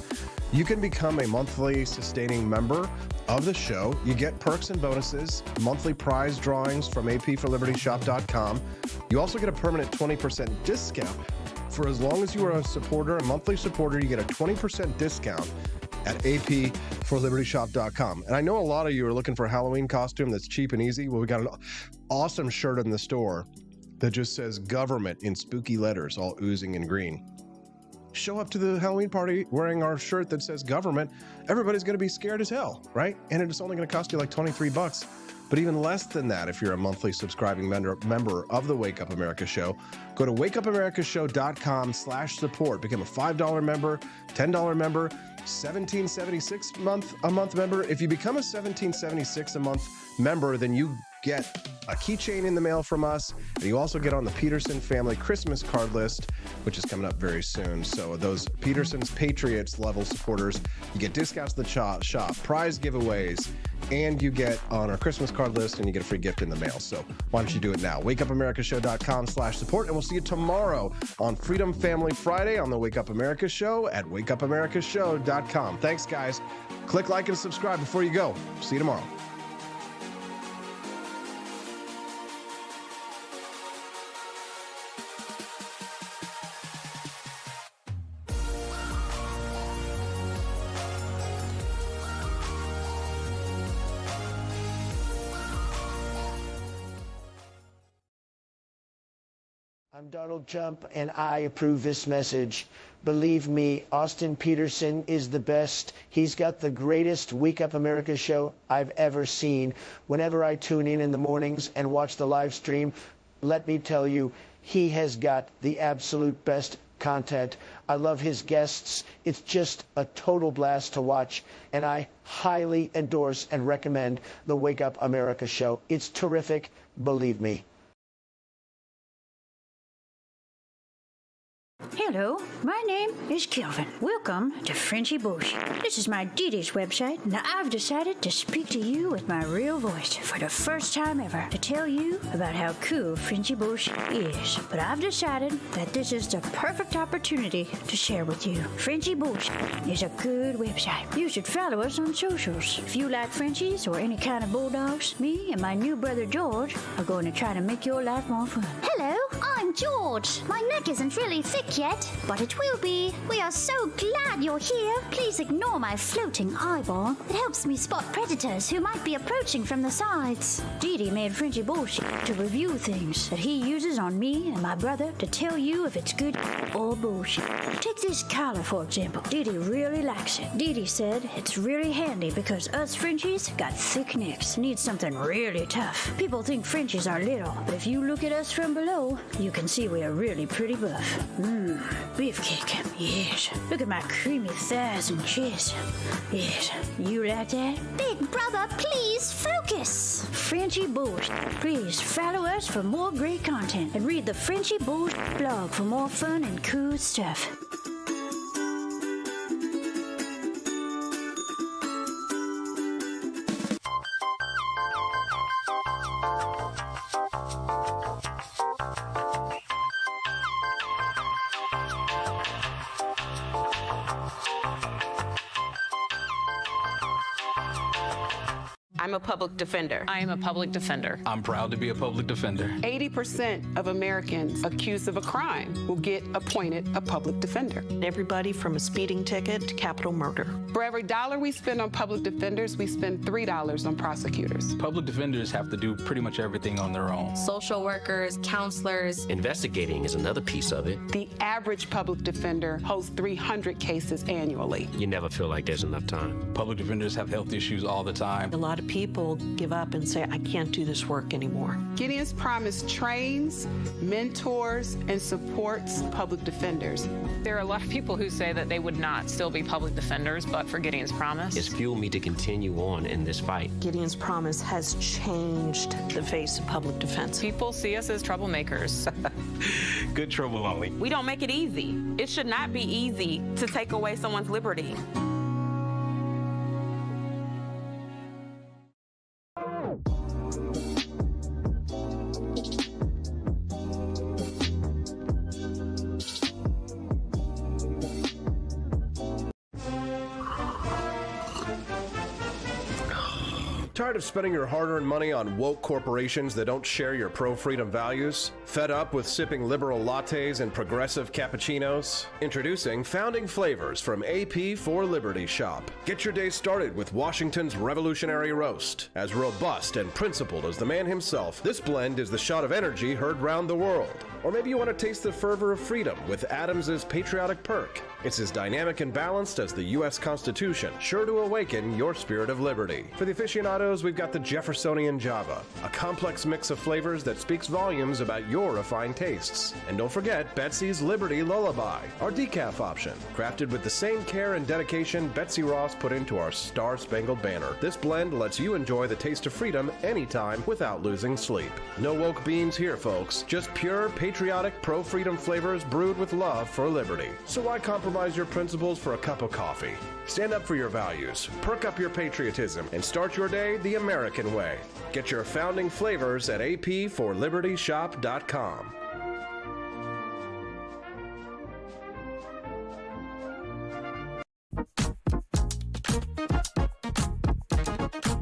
S1: you can become a monthly sustaining member of the show. You get perks and bonuses, monthly prize drawings from apforlibertyshop.com. You also get a permanent 20% discount. For as long as you are a supporter, a monthly supporter, you get a 20% discount at apforlibertyshop.com. And I know a lot of you are looking for a Halloween costume that's cheap and easy. Well, we got an awesome shirt in the store that just says government in spooky letters, all oozing in green. Show up to the Halloween party wearing our shirt that says government. Everybody's going to be scared as hell, right? And it's only going to cost you like $23, but even less than that if you're a monthly subscribing member of the Wake Up America show. Go to wakeupamericashow.com/support. Become a $5 member, $10 member, $17.76 a month member. If you become a $17.76 a month member, then you get a keychain in the mail from us, and you also get on the Peterson family Christmas card list, which is coming up very soon. So those Peterson's Patriots level supporters, you get discounts to the shop, prize giveaways, and you get on our Christmas card list, and you get a free gift in the mail. So why don't you do it now? wakeupamericashow.com/support, and we'll see you tomorrow on Freedom Family Friday on the Wake Up America show at wakeupamericashow.com. Thanks, guys. Click like and subscribe before you go. See you tomorrow.
S15: I'm Donald Trump, and I approve this message. Believe me, Austin Peterson is the best. He's got the greatest Wake Up America show I've ever seen. Whenever I tune in the mornings and watch the live stream, let me tell you, he has got the absolute best content. I love his guests. It's just a total blast to watch, and I highly endorse and recommend the Wake Up America show. It's terrific, believe me.
S16: Hello, my name is Kelvin. Welcome to Frenchy Bush. This is my Dee-Dee's website. Now I've decided to speak to you with my real voice for the first time ever to tell you about how cool Frenchy Bush is. But I've decided that this is the perfect opportunity to share with you. Frenchy Bush is a good website. You should follow us on socials. If you like Frenchies or any kind of bulldogs, me and my new brother George are going to try to make your life more fun.
S17: Hello, I'm
S16: St. George. My neck isn't really thick yet, but it will be. We are so glad you're here. Please ignore my floating eyeball. It helps me spot predators who might be approaching from the sides. Dee Dee made Frenchy bullshit to review things that he uses on me and my brother to tell you if it's good or bullshit. Take this collar, for example. Dee Dee really likes it. Dee Dee said it's really handy because us Frenchies got thick necks. Need something really tough. People think Frenchies are little, but if you look at us from below, you can see we are really pretty buff. Beefcake. Yes. Look at my creamy thighs and chest. Yes. You like that? Big brother, please focus. Frenchy bullshit. Please follow us for more great content and read the Frenchy bullshit blog for more fun and cool stuff.
S17: I'm a public defender.
S18: I am a public defender.
S19: I'm proud to be a public defender.
S20: 80% of Americans accused of a crime will get appointed a public defender.
S22: Everybody from a speeding ticket to capital murder.
S20: For every dollar we spend on public defenders, we spend $3 on prosecutors.
S19: Public defenders have to do pretty much everything on their own.
S2: Social workers, counselors.
S26: Investigating is another piece of it.
S20: The average public defender holds 300 cases annually.
S26: You never feel like there's enough time.
S19: Public defenders have health issues all the time.
S22: A lot of people give up and say, I can't do this work anymore.
S20: Gideon's Promise trains, mentors, and supports public defenders.
S18: There are a lot of people who say that they would not still be public defenders, but for Gideon's Promise.
S26: It's fueled me to continue on in this fight.
S22: Gideon's Promise has changed the face of public defense.
S18: People see us as troublemakers.
S26: Good trouble only.
S17: We don't make it easy. It should not be easy to take away someone's liberty.
S1: Tired of spending your hard-earned money on woke corporations that don't share your pro-freedom values? Fed up with sipping liberal lattes and progressive cappuccinos? Introducing Founding Flavors from AP for Liberty Shop. Get your day started with Washington's Revolutionary Roast. As robust and principled as the man himself, this blend is the shot of energy heard round the world. Or maybe you want to taste the fervor of freedom with Adams's Patriotic Perk. It's as dynamic and balanced as the U.S. Constitution, sure to awaken your spirit of liberty. For the aficionados, we've got the Jeffersonian Java, a complex mix of flavors that speaks volumes about your refined tastes. And don't forget Betsy's Liberty Lullaby, our decaf option, crafted with the same care and dedication Betsy Ross put into our Star-Spangled Banner. This blend lets you enjoy the taste of freedom anytime without losing sleep. No woke beans here, folks. Just pure, patriotic, pro-freedom flavors brewed with love for liberty. So why compromise your principles for a cup of coffee? Stand up for your values, perk up your patriotism, and start your day the American way. Get your Founding Flavors at apforlibertyshop.com.